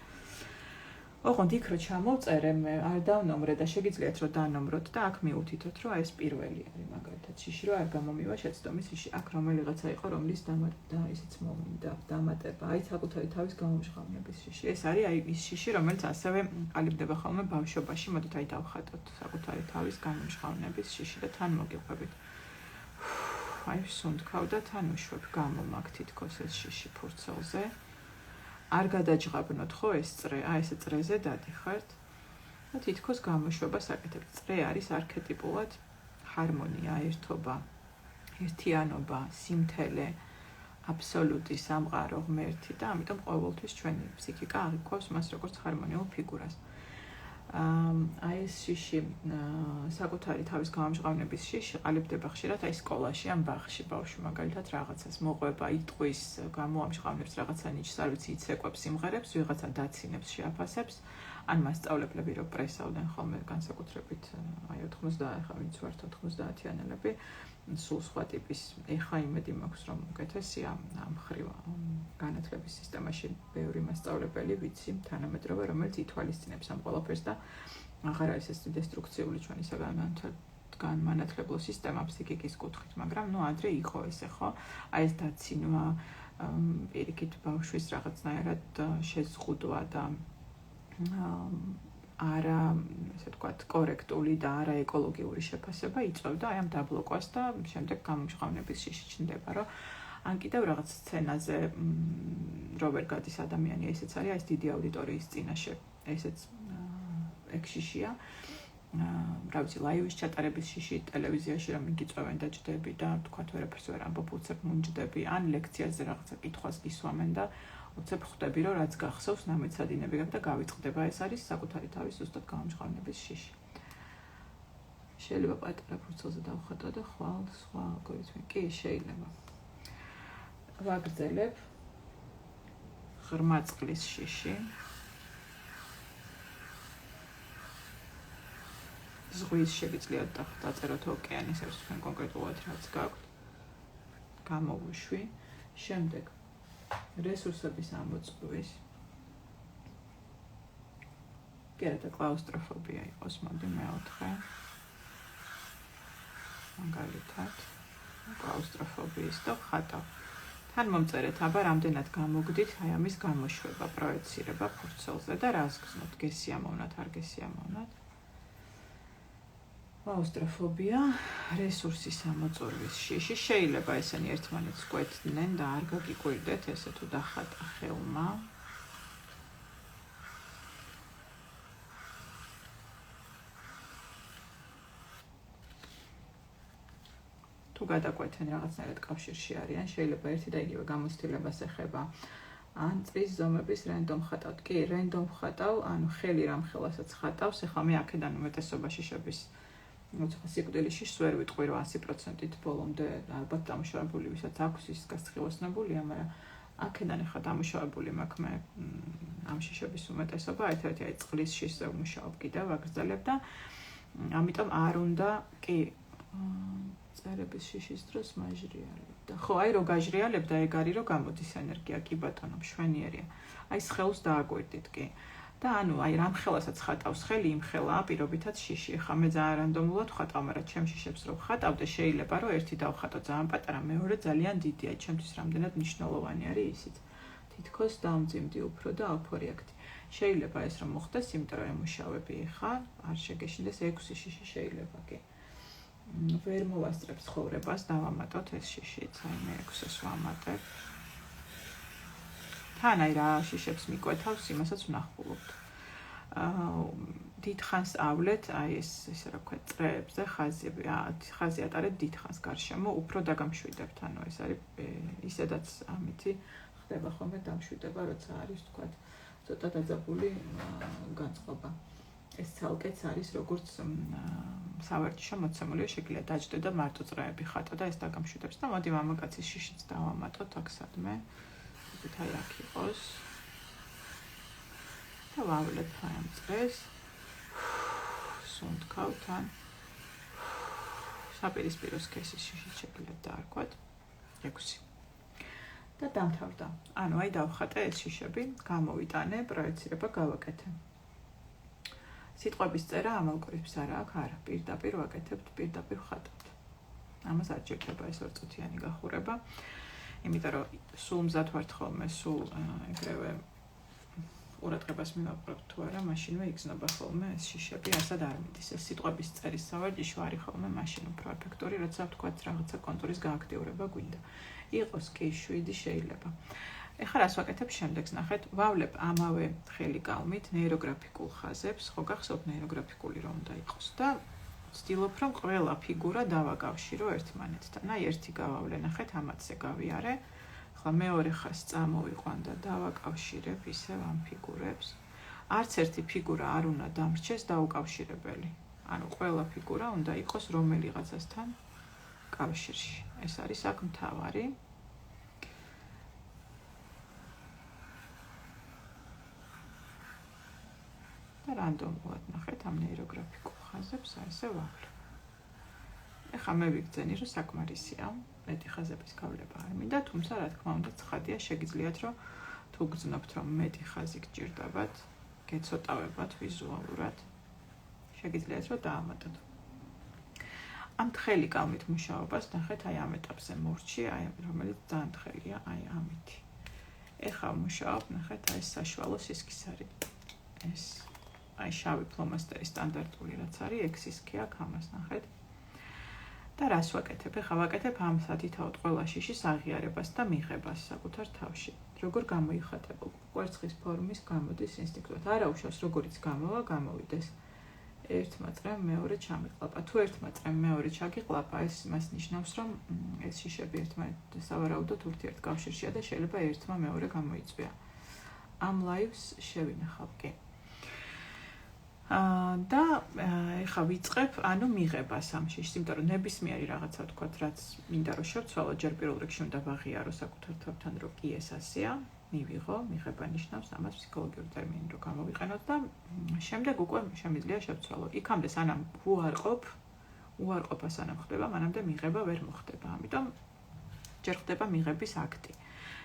ოღონდ იქ რო ჩამოვწერე, მე არ დავნომრე და შეგიძლიათ რომ დანომროთ და აქ მიუთითოთ, რომ ეს პირველი არის მაგალითად შიში, რომ არ გამომივა შეცდომის შიში. აქ რომელიღაცა იყო, რომლის ისიც მომინდა დამატება, აი საკუთარი თავის გამომჟღავნების შიში. ეს არის აი ის შიში, რომელიც ასევე ყალიბდება ხოლმე ბავშვობაში. მოდით აი დავხატოთ საკუთარი თავის გამომჟღავნების შიში და თან მოგიყვებით. აი სუნთქავ და თან უშვებ, გამომაგ თითქოს ეს შიში ფურცელზე. არ გადაჯღაბნოთ ხო ეს წრე, აი ეს წრეზე დადიხართ და თითქოს გამოშვებას აკეთებთ. წრე არის არქეტიპულად ჰარმონია, ერთობა, ერთიანობა, სიმთელე, აბსოლუტი, სამყარო, ღმერთი და ამიტომ ყოველთვის ჩვენი ფსიქიკა აღიქვავს მას როგორც ჰარმონიულ ფიგურას. აი ეს შიში, საკუთარი თავის გამომჟღავნების შიში ყალიბდება ხშირად აი სკოლაში ან ბაღში, ბავშვი მაგალითად რაღაცას მოყვება, იტყვის, გამოამჟღავნებს რაღაცა ნიჭს, არ ვიცი, იცეკვებს, სიმღერებს, ვიღაცა დაცინებს, შეაფასებს, ან მასწავლებლები რო პრესავდნენ ხოლმე განსაკუთრებით აი 90 ხა ვინც ვართ 90-იანელები, სულ სხვა ტიპის. ეხა იმედი მაქვს რომ უკეთესია ამ ხრივ განათლების სისტემაში ბევრი მასწავლებელი ვიცი თანამედროვე, რომელიც ითვალისწინებს ამ ყველაფერს და აღარ არის ეს დესტრუქციული ჩვენი განმანათლებლო სისტემა ფსიქიკის კუთხით, მაგრამ ნუ ადრე იყო ესე ხო? აი ეს დაცინვა, პირიქით ბავშვის რაღაცნაირად შეზღუდვა და არა, ესე ვთქვათ, კორექტული და არა ეკოლოგიური შეფასება იწვევდა აი ამ დაბლოკვას და შემდეგ გამომჟღავნების შიში ჩნდება, რომ ან კიდევ რაღაც სცენაზე რო ვერ გადის ადამიანი, ესეც არის აი ეს დიდი აუდიტორიის წინაშე, ესეც ეგ შიშია. რა ვიცი, ლაივის ჩატარების შიში ტელევიზიაში რომ მიგიწევენ და ჭდები და ვთქვათ, ვერაფერს ვერ ამბობ, უცებ მუნჯდები, ან ლექციაზე რაღაცა კითხვას გისვამენ და უცებ ხვდები, რომ რაც გახსოვს, ნამეცადინები გაქვს და გავიწყდება. ეს არის საკუთარი თავის ზუსტად გამომჟღავნების შიში. შეიძლება პატარა ფურცელზე დავხატო და ხვალ სხვა ალგორითმი კი შეიძლება. ვაგრძელებ ღრმა წყლის შიში. ზღვის შეგიძლიათ დაწეროთ ოკეანის, ეს თქვენ კონკრეტულად რაც გაქვთ. გამოვუშვი. შემდეგ რესურსების ამოწურვის. კიდევ კლაუსტროფობია იყოს, მოდი მეოთხე. მაგალითად, კლაუსტროფობიის და ხატავ. თან მომწერეთ, აბა რამდენად გამოგდით აი ამის გამოშვება, პროექცირება ფურცელზე და რას გრძნოთ, გესიამოვნათ, არ გესიამოვნათ. კლაუსტროფობია, რესურსის ამოწურვის შიში. შეიძლება ესენი ერთმანეთს კვეთდნენ და არ გაგიკვირდეთ, ესე თუ დახატა ხელმა. თუ გადაკვეთენ რაღაცნაირად კავშირში არიან, შეიძლება ერთი და იგივე გამოცდილებას ეხება. ან წრის ზომების რენდომ ხატავთ. კი, რენდომ ხატავ, ანუ ხელი რამ ხელასაც ხატავს, ეხლა მე აქედან უმეტესობა შიშების მოცხა სიკვდილიშიც ვერ ვიტყვი რომ 100%-ით ბოლომდე ალბათ დამუშავებული ვისაც აქვს ის გასწრებოსნებულია, მაგრამ აქედან ახლა დამუშავებული მაქვს მე ამ შიშების უმეტესობა, ერთ-ერთი აი წყლის შიშზე ვმუშაობ კიდევ ვაგრძელებ და ამიტომ არ უნდა კი წერების შიშის დროს მაჟრიალებ და ხო აი რო გაჟრიალებ და ეგ არის რომ გამოდის ენერგია, კი ბატონო, მშვენიერია. აი ხელს დააკვირდით კი. და ანუ აი რამ ხელასაც ხატავს ხელი იმ ხელაა პირობითად შიში. ხა მე ძალიან რანდომულად ხატავ, მაგრამ ჩემ შიშებს რო ხატავდე შეიძლება რომ ერთი დავხატო ძალიან პატარა, მეორე ძალიან დიდი, აი ჩემთვის რამდენად მნიშვნელოვანი არის ისიც. თითქოს დამძიმდი უფრო და აფორიაქტი. შეიძლება ეს რომ მოხდეს, იმიტომ რომ ემუშავები ხა, არ შეგეშინდეს 6 შიში შეიძლება კი. ვერ მოვასწრებ ცხოვრებას, დავამატოთ ეს შიშიც, აი მე 6-ს ვამატებ. თან აი რა შიშებს მიკვეთავს, იმასაც ვნახულობთ. დიდხანს ავლეთ, აი ეს ისე რა ვქვა, წრეებზე ხაზი ატარეთ დიდხანს გარშემო, უფრო დაგამშვიდებთ, ანუ ეს არის ისედაც ამითი ხდება ხოლმე დამშვიდება, როცა არის ვქვა, ცოტა დაძაბული განწყობა. ეს ცალკეც არის როგორც სავარჯიშო მოცემულია, შეგიძლიათ დაჯდე და მარტო წრეები ხატო და ეს დაგამშვიდებს და მოდი მამაკაცის შიშიც დავამატოთ აქ სადმე. აი აქ იყოს და ვავლებ აი ამ წრეს სუნთქავთან საპირისპირო სქესის შიშით შეგიძლიათ დაარქვათ 6 და დამთავრდა. ანუ აი დავხატე ეს შიშები, გამოვიტანე, პროექცირება გავაკეთე. სიტყვების წერა ამ ალგორითმს არ აქვს, არა, პირდაპირ ვაკეთებთ, პირდაპირ ვხატავთ. ამას არ ჭირდება ეს ორწუთიანი გახურება, იმიტომ რომ სულ მზად ვართ ხოლმე, სულ ეგრევე ყურადღებას მივაპყრობთ თუ არა, მაშინვე იგრძნობა ხოლმე ეს შიშები, ასად არ მიდის. ეს სიტყვების წერის სავარჯიშო არის ხოლმე მაშინ უფრო ეფექტური, როცა ვთქვათ რაღაცა კონტურის გააქტიურება გვინდა. იყოს კი 7 შეიძლება. ეხლა რას ვაკეთებ შემდეგს ნახეთ, ვავლებ ამავე ხელი კალმით ნეიროგრაფიკულ ხაზებს, ხო გახსოვთ ნეიროგრაფიკული რომ უნდა იყოს და ვცდილობ რომ ყველა ფიგურა დავაკავშირო ერთმანეთთან. აი ერთი გავავლე, ნახეთ, ამათზე გავიარე. ახლა მეორე ხაზს წამოვიყვან და დავაკავშირებ ისევ ამ ფიგურებს. არც ერთი ფიგურა არ უნდა დამრჩეს დაუკავშირებელი. ანუ ყველა ფიგურა უნდა იყოს რომელიღაცასთან კავშირში. ეს არის აქ მთავარი. და რანდომულად ნახეთ ამ ნეიროგრაფიკულ ხაზებს ასე ვავლებ. ეხლა მე ვიგრძენი რომ საკმარისია, მეტი ხაზების გავლება არ მინდა, თუმცა რა თქმა უნდა ცხადია შეგიძლიათ რომ თუ გძნობთ რომ მეტი ხაზი გჭირდებათ, გეცოტავებათ ვიზუალურად, შეგიძლიათ რომ დაამატოთ. ამ თხელი კალმით მუშაობას ნახეთ აი ამ ეტაპზე მორჩი, აი რომელიც ძალიან თხელია, აი ამითი. ეხლა მუშაობ, ნახეთ აი საშუალო სისქისარი. ეს აი შავი ფლომასტერი სტანდარტული რაც არის, ექსისკი აქვს ამას ნახეთ. და რას ვაკეთებ? ეხლა ვაკეთებ ამ სათითაოდ ყველა შიშის აღიარებას და მიღებას საკუთარ თავში. როგორ გამოიხატება? კვერცხის ფორმის გამოდის ინსტინქტურად. არა უშავს როგორიც გამოვა, გამოვიდეს. ერთმა წრემ მეორე ჩამიყლაპა. თუ ერთმა წრემ მეორე ჩაგიყლაპა, ეს იმას ნიშნავს, რომ ეს შიშები ერთმანეთთან სავარაუდოდ ურთიერთკავშირშია და შეიძლება ერთმა მეორე გამოიწვია. ამ ლაივს შევინახავ კი. და ეხა ვიწყებ, ანუ მიღებას ამ შიშს, იმიტომ რომ ნებისმიერი რაღაცა ვთქვათ, რაც მინდა რომ შევცვალო, ჯერ პირველ რიგში უნდა ვაღიარო საკუთარ თავთან, რომ კი ეს ასეა, მივიღო, მიღება ნიშნავს ამას ფსიქოლოგიური ტერმინი რომ გამოვიყენოთ და შემდეგ უკვე შემიძლია შევცვალო. იქამდე სანამ უარყოფა სანამ ხდება, მანამდე მიღება ვერ მოხდება. ამიტომ ჯერ ხდება მიღების აქტი.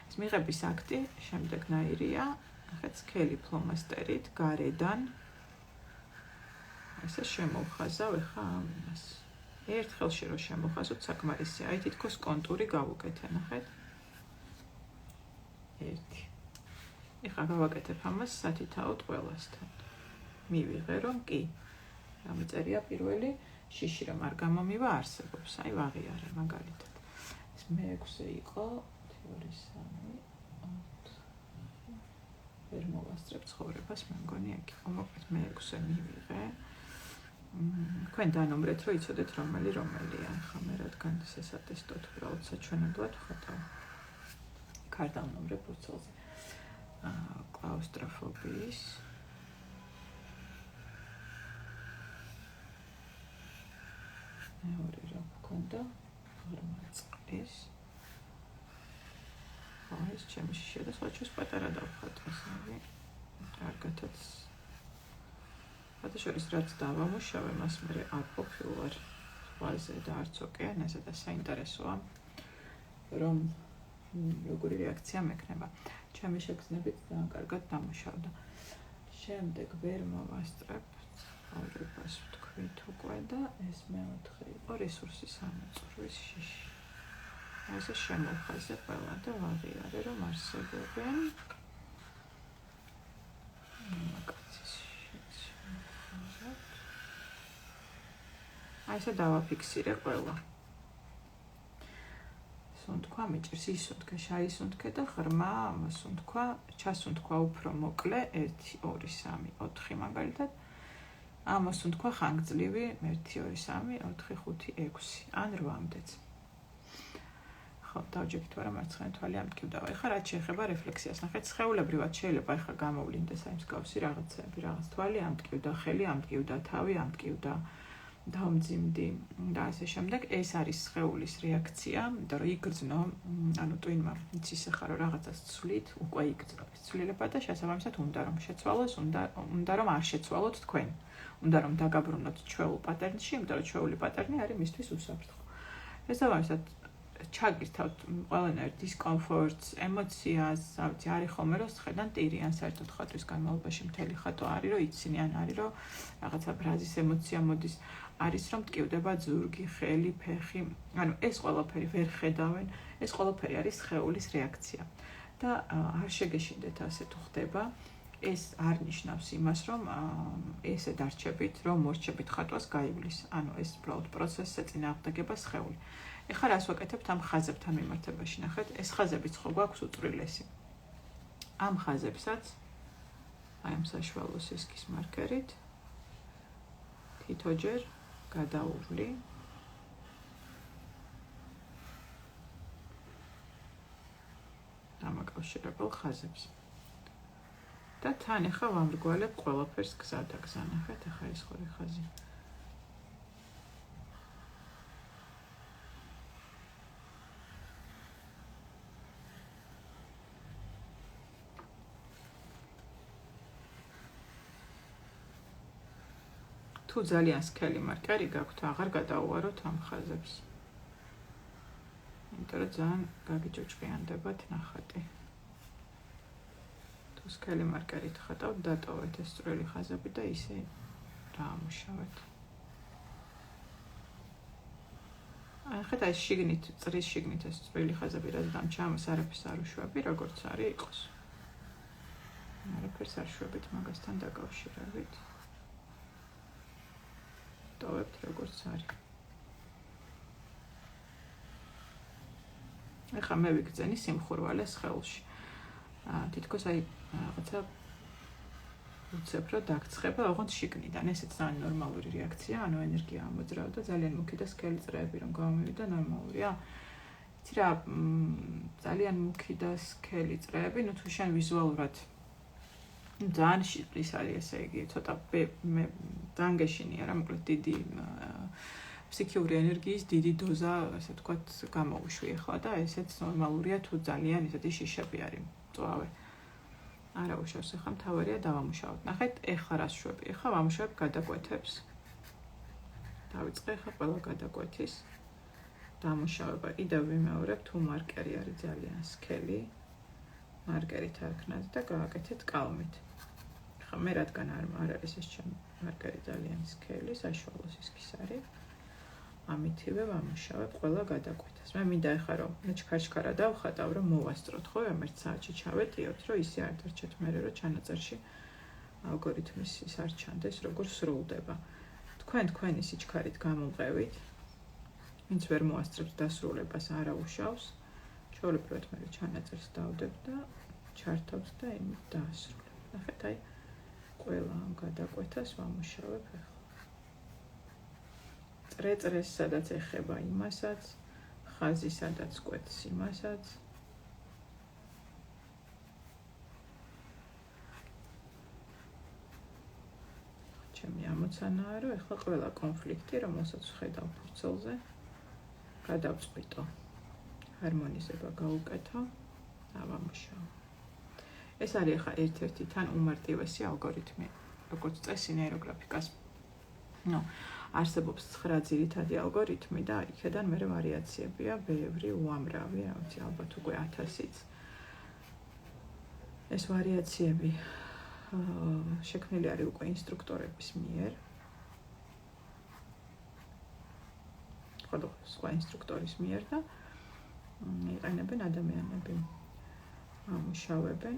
ეს მიღების აქტი შემდეგნაირია, ახლა სქელი ფლომასტერით გარედან ესე შემოვხაზავ ეხა ამას. ერთ ხელში რო შემოვხაზოთ საკმარისია. აი თითქოს კონტური გავუკეთე, ნახეთ. ერთი. ეხლა გავაკეთებ ამას სათითაოდ ყველასთან. მივიღე რომ კი. გამიწერია პირველი შიში რომ არ გამომივა არსებობს. აი ვაღიარე მაგალითად. ეს მე-6 იყო 2 3 ვერ მოვასწრებ ცხოვრებას, მე მგონი აქ იყო მოკლედ მე-6 მივიღე. თქვენ დანომრეთ რომ იცოდეთ რომელია. ახლა მე რადგან ეს ატესტოთ უბრალოდ საჩვენებლად ვხატავ. არ დავნომრებ უცელზე. კლაუსტროფობიის მეორე რა გქონდა? ღრმაწყლის. ეს ჩემი შიშია და სხვა ჩვენს პატარა დავხატოს, აი. კარგათაც ფოტოშოპის რაც დავამუშავე, მას მე არ ყოფილვარ ზღვაზე და არც ოკეანეზე და საინტერესოა რომ როგორი რეაქცია მექნება. ჩემი შეგრძნებით ძალიან კარგად დამუშავდა. შემდეგ ვერ მოვასწრებ ცხოვრებას ვთქვით უკვე და ეს მე-4 იყო რესურსის ამოწურვის შიში. ასე შემოვხაზე ყველა და ვაღიარე რომ არსებობენ აი ესე დავაფიქსირე ყველა. სუნთქვა მიჭირს, ისუნთქე, შაისუნთქე და ღრმა ამასუნთქვა, ჩასუნთქვა უფრო მოკლე 1 2 3 4 მაგალითად. ამასუნთქვა ხანგრძლივი 1 2 3 4 5 6 ან 8-მდეც. ხო, დავჯერით ვარა მარცხენა თვალი ამტკივდა. ეხლა რაც შეეხება რეფლექსიას, ნახეთ, სხეულებრივად შეიძლება ეხლა გამოვლინდეს აი მსგავსი რაღაცები, რაღაც თვალი ამტკივდა, ხელი ამტკივდა, თავი ამტკივდა. დავმძიმდი და ასე შემდეგ. ეს არის სხეულის რეაქცია, იმიტომ რომ იგრძნო, ანუ ტვინმა იცის ახლა რომ რაღაცას ცვლით, უკვე იგრძნო ეს ცვლილება და შესაბამისად უნდა რომ შეცვალოს, უნდა რომ არ შეცვალოთ თქვენ. უნდა რომ დაგაბრუნოთ ჩვეულ პატერნში, იმიტომ რომ ჩვეული პატერნი არის მისთვის უსაფრთხო. შესაბამისად ჩაგირთავთ ყველანაირ დისკომფორტს, ემოციას, არის ხოლმე რომ ხედან ტირიან საერთოდ ხატვის განმავლობაში მთელი ხატვა არის რომ იცინი ან არის რომ რაღაცა ბრაზის ემოცია მოდის, არის რომ მტკივდება ზურგი, ხელი, ფეხი, ანუ ეს ყველაფერი ვერ ხედავენ, ეს ყველაფერი არის სხეულის რეაქცია და არ შეგეშინდეთ ასე თუ ხდება. ეს არ ნიშნავს იმას, რომ ესე დარჩებით, რომ მორჩებით ხატვას გაივლის. ანუ ეს უბრალოდ პროცესზე წინააღმდეგება სხეული. ეხლა რას ვაკეთებთ ამ ხაზებთან მიმართებაში, ნახეთ, ეს ხაზებიც ხო გვაქვს უწვრილესი. ამ ხაზებსაც აი ამ საშუალო სისქის მარკერით თითოჯერ გადაუვლი დამაკავშირებელ ხაზებს. და თან ახლა ვამრგვალებ ყველაფერს გზა და გზა, ნახეთ, ახლა ეს ხო ხაზი. თუ ძალიან სქელი მარკერი გაქვთ, აღარ გადაუვაროთ ამ ხაზებს. იმიტომ რომ ძალიან გაგიჭოჭყიანდებათ ნახატი. სქელი მარკერით ხატავთ, დატოვეთ ეს წვრილი ხაზები და ისე დაამუშავეთ. ახლა ეს შიგნით, წრის შიგნით ეს წვრილი ხაზები რაც დამჭა, ამას არაფერს არ უშვები, როგორც არის იყოს. არაფერს არ შვებით მაგასთან დაკავშირებით. ტოვებთ როგორც არის. ახლა მე ვიგრძენი სიმხურვალე სხეულში. თითქოს აი რაღაცა უცებ რომ დაგცხება ოღონდ შიგნიდან. ესეც ძალიან ნორმალური რეაქცია, ანუ ენერგია ამოძრავდა, ძალიან მუქი და სქელი წრეები რომ გამოვიდა, ნორმალურია. იცი რა, ძალიან მუქი და სქელი წრეები, თუ შენ ვიზუალურად ძალიან ის არის, ესე იგი, ცოტა მე ძალიან გეშინია რა, მოკლედ დიდი ფსიქიური ენერგიის დიდი დოზა, ასე ვთქვათ, გამოვიშვი ახლა და ესეც ნორმალურია, თუ ძალიან ისეთი შიშები არის მწვავე. არა უშავს, ახლა მთავარია დავამუშავოთ. ნახეთ, ეხლა რას შვები? ეხლა ვამუშავებ გადაკვეთებს. დავიწყე ახლა ყველა გადაკვეთის დამუშავება. კიდევ ვიმეორებ, თუ მარკერი არის ძალიან სქელი, მარკერით არქნათ და გააკეთეთ კალმით. ახლა მე რადგან არ არის ეს ჩემი მარკერი ძალიან სქელი, საშუალო სისქის არის. ამითივე ვამუშავებ ყველა გადაკვეთას. მე მინდა ახლა რომ მე ჩქარჩქარა დავხატავ, რომ მოვასწროთ, ხო, ერთ საათში ჩავეტიოთ, რომ ისე არ დარჩეთ მე რომ ჩანაწერში ალგორითმის ის არ ჩანდეს, როგორ სრულდება. თქვენი სიჩქარით გამომყევით, ვინც ვერ მოასწრებს დასრულებას, არა უშავს. ჩვეულებრივად მე ჩანაწერს დავდებ და ჩართავს და იმით დაასრულებ. ნახეთ, აი ყველა ამ გადაკვეთას ვამუშავებ ახლა. წრე-წრეს სადაც ეხება იმასაც, ხაზი სადაც კვეთს იმასაც. ჩემი ამოცანაა, რომ ახლა ყველა კონფლიქტი, რომელსაც ვხედავ ფურცელზე, გადავწყვიტო. ჰარმონიზება გაუკეთო, დავამუშავო. ეს არის ახლა ერთ-ერთი თან უმარტივესი ალგორითმი, როგორც წესი ნეიროგრაფიკას. არსებობს 9 ძირითადი ალგორითმი და იქედან მე ვარიაციებია ბევრი, უამრავი, რა ვიცი, ალბათ უკვე 1000-იც. ეს ვარიაციები შექმნილი არის უკვე ინსტრუქტორების მიერ. სხვა ინსტრუქტორის მიერ და იყენებენ ადამიანები. ამუშავებენ.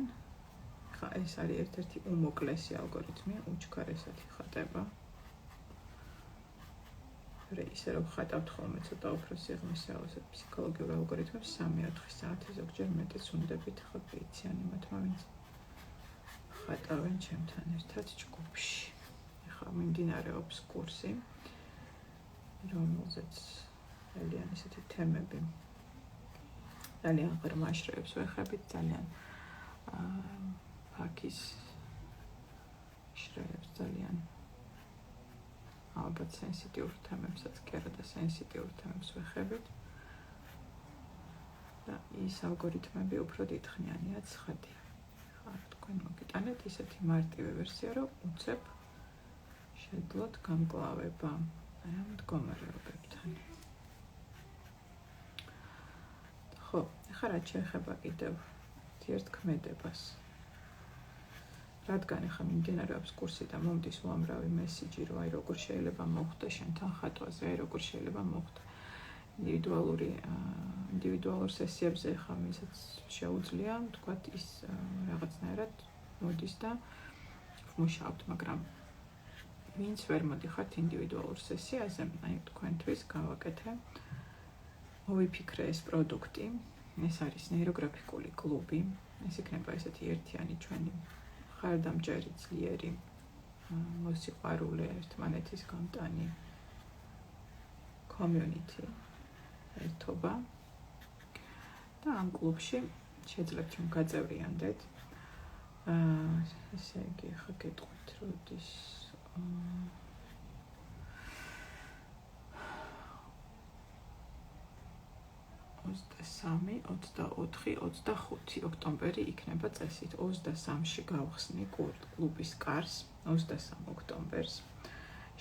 ხა ეს არის ერთ-ერთი უმოკლესი ალგორითმი, უჩქარესად ხატება. ისე რომ ხატავთ ხოლმე ცოტა უფრო სიღრმისეულზე ფსიქოლოგიურ ალგორითმებს 3-4 საათი ზოგჯერ მეტიც უნდებით, ხო ვიციანი მათმა ვინც ხატავენ ჩემთან ერთად ჯგუფში. ახლა მიმდინარეობს კურსი, რომელზეც ძალიან ისეთი თემები ძალიან ღრმა შრეებს ვეხებით, ძალიან ფაქის შრეებს ძალიან ალბათ სენსიტიურ თემებსაც კი არა და სენსიტიურ თემებს ვეხებით და ის ალგორითმები უფრო დიდხნიანია ცხადია. ხა თქვენ მოგიტანეთ ისეთი მარტივი ვერსია, რომ უცებ შეძლოთ გამკლავება ამ მდგომარეობებთან. ხო, ეხლა რაც შეეხება კიდევ ურთიერთქმედებას. რადგან ახლა მიმდინარეობს კურსი და მომდის უამრავი მესიჯი, რომ აი როგორ შეიძლება მოხვდე შენთან ხატვაზე, აი როგორ შეიძლება მოხვდე ინდივიდუალურ სესიებზე ახლა მისაც შეუძლია, თქვათ ის რაღაცნაირად მოდის და ვმუშაობთ, მაგრამ ვინც ვერ მოდიხართ ინდივიდუალურ სესიაზე, აი თქვენთვის გავაკეთე, მოვიფიქრე ეს პროდუქტი, ეს არის ნეიროგრაფიკული კლუბი, ეს იქნება ესეთი ერთიანი ჩვენი ხარდამჭერი, ძლიერი, მოსიყვარულე, ერთმანეთის გამტანი community, ერთობა. და ამ კლუბში შეძლებთ რომ გაწევრიანდეთ. ესე იგი, ხა გეტყვით, როდის 23, 24, 25 ოქტომბერი იქნება წესით. 23-ში გავხსნი კლუბის კარს, 23 ოქტომბერს.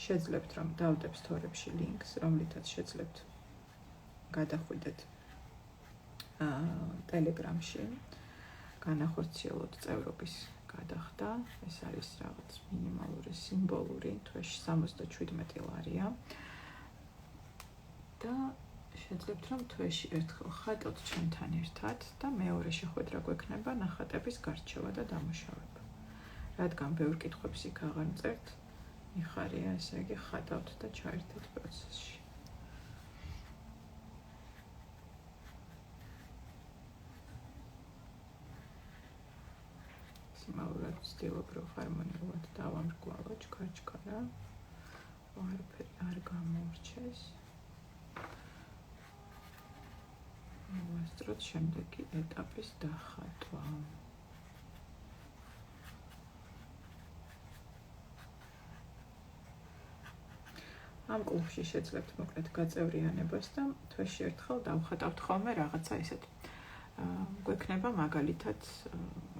შეძლებთ რომ დავდებ სტორებში ლინკს, რომლითაც შეძლებთ გადახვიდეთ ტელეგრამში, განახორციელოთ წევრობის გადახდა. ეს არის რაღაც მინიმალური სიმბოლური, თვეში 77 ლარია. და შეძლებთ რომ თვეში ერთხელ ხატოთ ჩემთან ერთად და მეორე შეხვედრა გვექნება ნახატების გარჩევა და დამუშავება. რადგან ბევრ კითხვებს იქ აღარ მწერთ, მიხარია, ესე იგი ხატავთ და ჩაერთეთ პროცესში. სიმაღლად ვცდილობ, რომ ჰარმონიულად დავამრგვალო ჩქარ-ჩქარა, რომ არაფერი არ გამორჩეს. ვასწროთ შემდეგი ეტაპის დახატვა. ამ კლუბში შეძლებთ მოკლედ გაწევრიანებას და თვეში ერთხელ დავხატავთ ხოლმე რაღაცა ისეთ. გვექნება მაგალითად,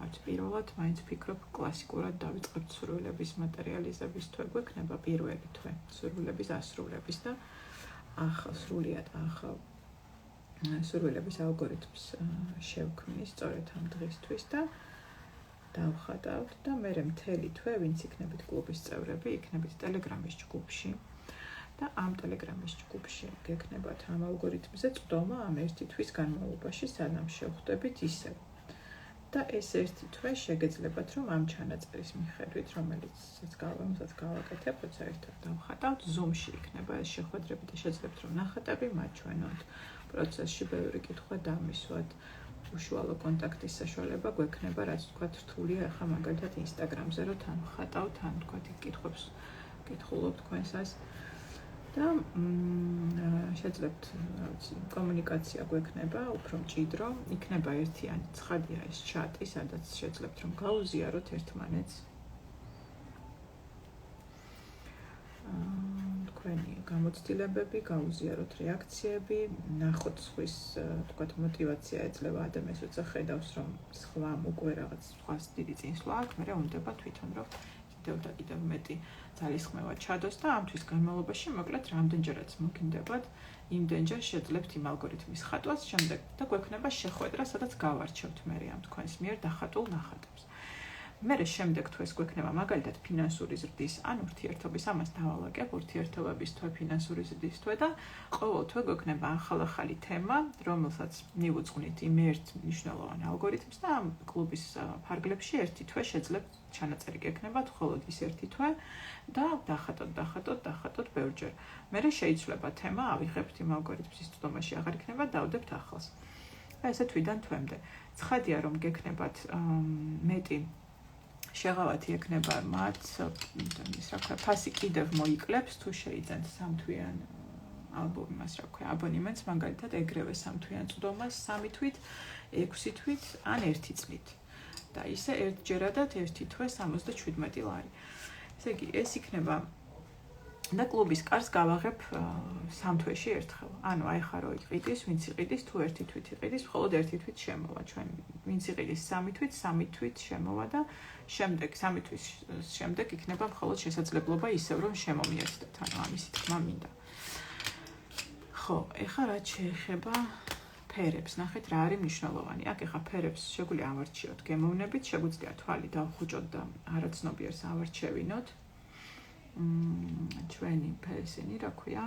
არც პირველად, მაინც ვფიქრობ, კლასიკურად დავიწყებთ სურვილების მატერიალიზების თვე, გვექნება პირველი თვე, სურვილების ასრულების და სრულიად ახალ სურვილების ალგორითმს შევქმნის სწორედ ამ დღისთვის და დავხატავთ და მერე მთელი თვე, ვინც იქნებით კლუბის წევრები, იქნებით ტელეგრამის ჯგუფში და ამ ტელეგრამის ჯგუფში გექნებათ ამ ალგორითმზე წვდომა ამ ერთი თვის განმავლობაში, სანამ შევხვდებით ისევ. და ეს ერთი თვე შეგეძლებათ, რომ ამ ჩანაწერის მიხედვით, რომელიც გავაკეთებ, როცა ერთად დავხატავთ, Zoom-ში იქნება ეს შეხვედრები და შეძლებთ, რომ ნახატები მაჩვენოთ. პროცესში ბევრი კითხვა დამისვათ, უშუალო კონტაქტის საშუალება გვექნება, რაც თქვათ რთულია ახლა მაგალითად Instagram-ზე, რომ თან ვხატავთ, თან თქვათ კითხვებს კითხულობ თქვენსას და შეძლებთ, კომუნიკაცია გვექნება, უფრო მჭიდრო, იქნება ერთიანი ცხადია ეს ჩატი, სადაც შეძლებთ რომ გაუზიაროთ ერთმანეთს. თქვენი გამოცდილებები, გაუზიაროთ რეაქციები, ნახოთ სხვის, თქვათ, მოტივაცია ეძლევა ადამიანს, როცა ხედავს, რომ სხვამ უკვე რაღაც სხვას დიდი წინსვლა აქვს, მერე უნდება თვითონ რომ კიდევ მეტი ძალისხმევა ჩადოს და ამთვის განმავლობაში მოკლედ რამდენჯერაც მოგინდებათ, იმდენჯერ შეძლებთ იმ ალგორითმის ხატვას, შემდეგ და გვექნება შეხვედრა, სადაც გავარჩევთ მერე ამ თქვენს მიერ დახატულ ნახატებს. მერე შემდეგ თვეს გვექნება მაგალითად ფინანსური ზრდის ან ურთიერთობის, ამას დავალაგებ, ურთიერთობების თვე, ფინანსური ზრდის თვე და ყოველ თვე გვექნება ახალი თემა, რომელსაც მივუძღვნით იმ ერთ მნიშვნელოვან ალგორითმს და ამ კლუბის ფარგლებში ერთი თვე შეძლებთ ჩანაწერი გექნებათ, მხოლოდ ის ერთი თვე და დახატოთ ბევრჯერ. მერე შეიცვლება თემა, ავიღებთ იმ ალგორითმს, ის წვდომაში აღარ იქნება, დავდებთ ახალს. და ესე თვიდან თვემდე. ცხადია, რომ გექნებათ მეტი შეღავათი ექნება მათ, ფასი კიდევ მოიკლებს, თუ შეიძენთ სამთვიან აბონემენტს, მაგალითად ეგრევე სამთვიან წვდომას, 3 თვით, 6 თვით ან 1 წლით. და ისე ერთჯერადად ერთი თვე 77 ლარი. ესე იგი, ეს იქნება და კლუბის კარს გავაღებ 3 თვეში ერთხელ. ანუ აი ხარო იყიდის, ვინც იყიდის, თუ 1 თვით იყიდის, მხოლოდ 1 თვით შემოვა. ჩვენ ვინც იყიდის 3 თვით, 3 თვით შემოვა და შემდეგ 3 თვის შემდეგ იქნება მხოლოდ შესაძლებლობა ისევ რომ შემომიერთდეთ. ანუ ამისი თქმა მინდა. ხო, ეხლა რაც შეეხება ფერებს ნახეთ რა არის მნიშვნელოვანი. აქ ეხა ფერებს შეგვიძლია ავარჩიოთ გემოვნებით, შეგვიძლია თვალი დავხუჭოთ და არაცნობიერს ავარჩევინოთ. ჩვენი ესენი რა ქვია,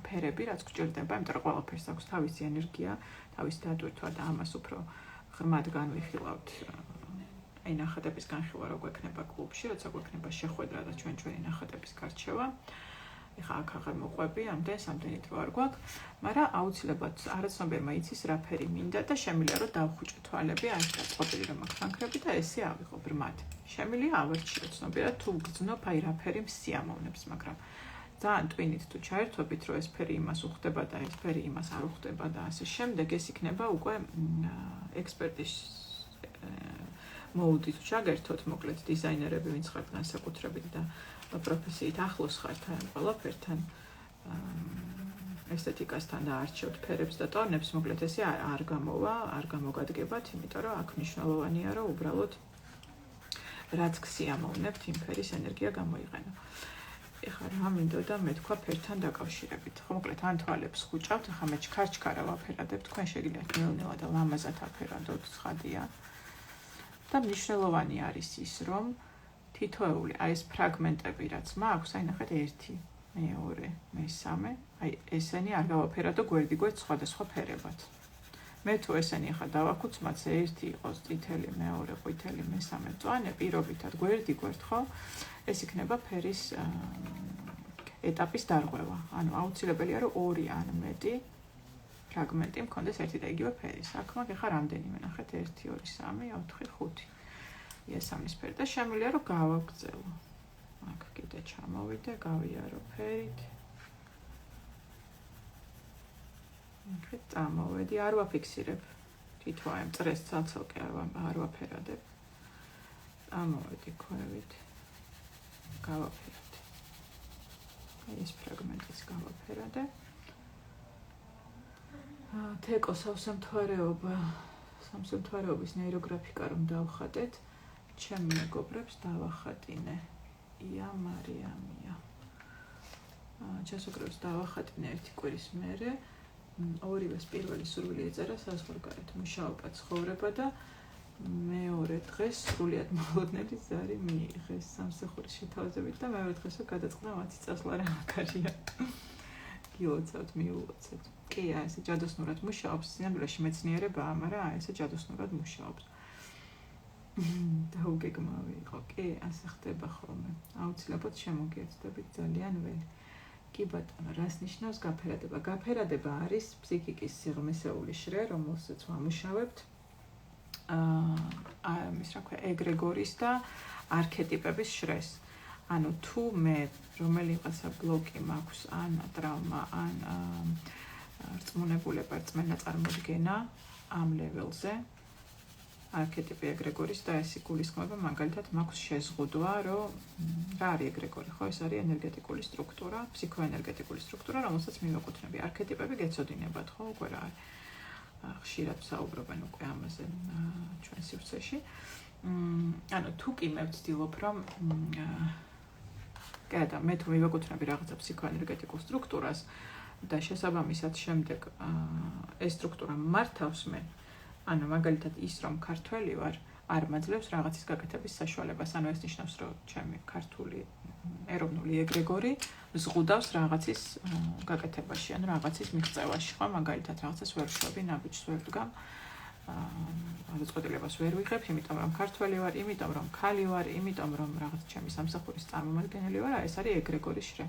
ფერები რაც გვჭირდება, იმიტომ რომ ყველაფერს აქვს თავისი ენერგია, თავისი დატვირთვა და ამას უფრო ღრმად განვიხილავთ. აი ნახატების განხილვა რო გვექნება კლუბში, როცა გვექნება შეხვედრა და ჩვენი ნახატების გარჩევა. ეხა აქ აღარ მოყვები, ამდენით რო არ გვაქვს, მაგრამ აუცილებლად არაცნობიერმა იცის რა ფერი მინდა და შემიძლია რომ დავხუჭო თვალები, აი დაწყობილი რომ აქვს თანქრები და ესე ავიღო ბრმად. შემიძლია ავარჩიო ცნობიერად თუ გძნობ აი რა ფერი მსიამოვნებს, მაგრამ ძალიან ტვინით თუ ჩაერთვებით, რომ ეს ფერი იმას უხდება და ეს ფერი იმას არ უხდება და ასე შემდეგ, ეს იქნება უკვე ექსპერტის მოუდით ჩაგერთოთ, მოკლედ დიზაინერები ვინც ხართ განსაკუთრებით და პროფესიით ახლოს ხართ ყველაფერთან, ესთეტიკასთან და არჩევთ ფერებს და ტონებს, მოკლედ ესე არ გამოვა, არ გამოგადგებათ, იმიტომ რომ აქ მნიშვნელოვანია, რომ უბრალოდ რაც გსიამოვნებთ, იმ ფერის ენერგია გამოიყენო. ეხლა რა მინდოდა მე თქვა ფერთან დაკავშირებით. ხო, მოკლედ ან თვალებს ხუჭავთ, ეხლა მე ჩქარჩქარა ვაფერადებ, თქვენ შეგიძლიათ ნელ-ნელა და ლამაზად აფერადოთ, ცხადია. და მნიშვნელოვანი არის ის, რომ თითოეული აი ეს ფრაგმენტები რაც მაქვს, აი ნახეთ 1, 2, 3, აი ესენი არ გავაფერადო გვერდ-გვერდ სხვადასხვა ფერებად. მე თუ ესენი ახლა დავაკუცმაც 1 იყოს წითელი, 2 ყვითელი, 3 მწვანე, პირობითად გვერდ-გვერდ, ხო? ეს იქნება ფერის ეტაპის დარღვევა. ანუ აუცილებელია რომ 2 ან მეტი ფრაგმენტი მქონდეს ერთი და იგივე ფერის. აქ მაგ ახლა რამდენიმე ნახეთ 1, 2, 3, 4, 5. ესამის ფერი და შემიძლია რომ გავაგრძელო. აქ კიდე ჩამოვიდე, გავიარო ფერით. აქ წამოვედი, არ ვაფიქსირებ. თითო აი მწრეს ცალ-ცალკე არ ვაფერადებ. წამოვედი ქვევით. გავაფერდე. აი ეს ფრაგმენტიც გავაფერადე. თეკო სამსამთვარეობის ნეიროგრაფიკა რომ დავხატეთ, ჩემ მეგობრებს დავახატინე. ია მარიამია. ჩასოკრებს დავახატინე ერთი კვირის მერე. ორივეს პირველი სურვილი ეწერა საზღვარგარეთ მუშაობა, ცხოვრება და მეორე დღეს სრულიად მოლოდნელი ზარი მიიღეს სამსახურის შეთავაზებით და მეორე დღესო გადაწყდა მათი წასვლა რა მაგარია. გილოცავთ, მიულოცეთ. კი, აი ესე ჯადოსნურად მუშაობს, სინამდვილეში მეცნიერებაა, მაგრამ აი ესე ჯადოსნურად მუშაობს. დაუგეგმავი იყო. კი, ასე ხდება ხოლმე. აუცილებლად შემოგიერთდებით ძალიან ველი. კი ბატონო, რას ნიშნავს გაფერადება? გაფერადება არის ფსიქიკის სიღრმისეული შრე, რომელსაც ვამუშავებთ. ის რა ქვია, ეგრეგორის და არქეტიპების შრეს. ანუ თუ მე რომელიღაცა ბლოკი მაქვს, ან ტრავმა, ან რწმუნებულება, რწმენა წარმოდგენა ამ ლეველზე, არქეტიპი ეგრეგორის და ეს იგულისხმება მაგალითად მაქვს შეზღუდვა, რომ რა არის ეგრეგორი, ხო, ეს არის ენერგეტიკული სტრუქტურა, ფსიქოენერგეტიკული სტრუქტურა, რომელსაც მივაკუთვნები. არქეტიპები გეცოდინებათ, ხო, უკვე რა არის. ხშირად ვსაუბრობენ უკვე ამაზე ჩვენ სივრცეში. ანუ თუ კი მე ვცდილობ, რომ კედა მე თუ მივაკუთვნები რაღაცა ფსიქოენერგეტიკულ სტრუქტურას და შესაბამისად შემდეგ ეს სტრუქტურა მართავს მე, ანუ მაგალითად ის რომ ქართველი ვარ, არ მაძლევს რაღაცის გაკეთების საშუალებას, ანუ ეს ნიშნავს, რომ ჩემი ქართული ეროვნული ეგრეგორი ზღუდავს რაღაცის გაკეთებაში, ანუ რაღაცის მიღწევაში, ხო, მაგალითად რაღაცას ვერ შვები, ნაბიჯს ვერ ვდგამ, გადაწყვეტილებას ვერ ვიღებ, იმიტომ რომ ქართველი ვარ, იმიტომ რომ ქალი ვარ, იმიტომ რომ რაღაც ჩემი სამსახურის წარმომადგენელი ვარ, ეს არის ეგრეგორის შრე.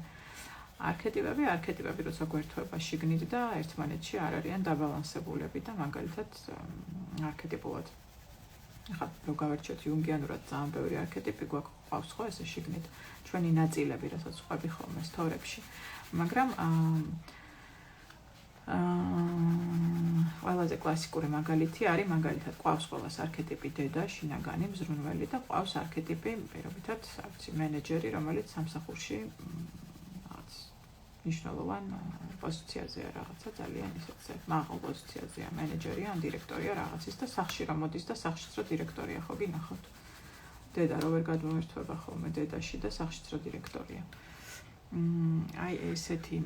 არქეტიპები, როცა გვერდთვება შიგნით და ერთმანეთში არ არიან დაბალანსებულები და მაგალითად არქეტიპულად. ახლა რო გავარჩიოთ იუნგიანურად ძალიან ბევრი არქეტიპი გვაქვს ხო ესე შიგნით, ჩვენი ნაწილები, რასაც ვყვები ხოლმე სტორებში. მაგრამ ყველაზე კლასიკური მაგალითი არის მაგალითად ყავს ყოველას არქეტიპი დედა, შინაგანი, მზრუნველი და ყავს არქეტიპი პირობითად, არც მენეჯერი, რომელიც სამსახურში მნიშვნელოვან პოზიციაზეა რაღაცა ძალიან ისეთ მაღალ პოზიციაზეა, მენეჯერია ან დირექტორია რაღაცის და სახლში რომ მოდის და სახლშიც რო დირექტორია ხო გინახავთ. დედა რო ვერ გადმოერთვება ხოლმე დედაში და სახლშიც რო დირექტორია. აი ესეთი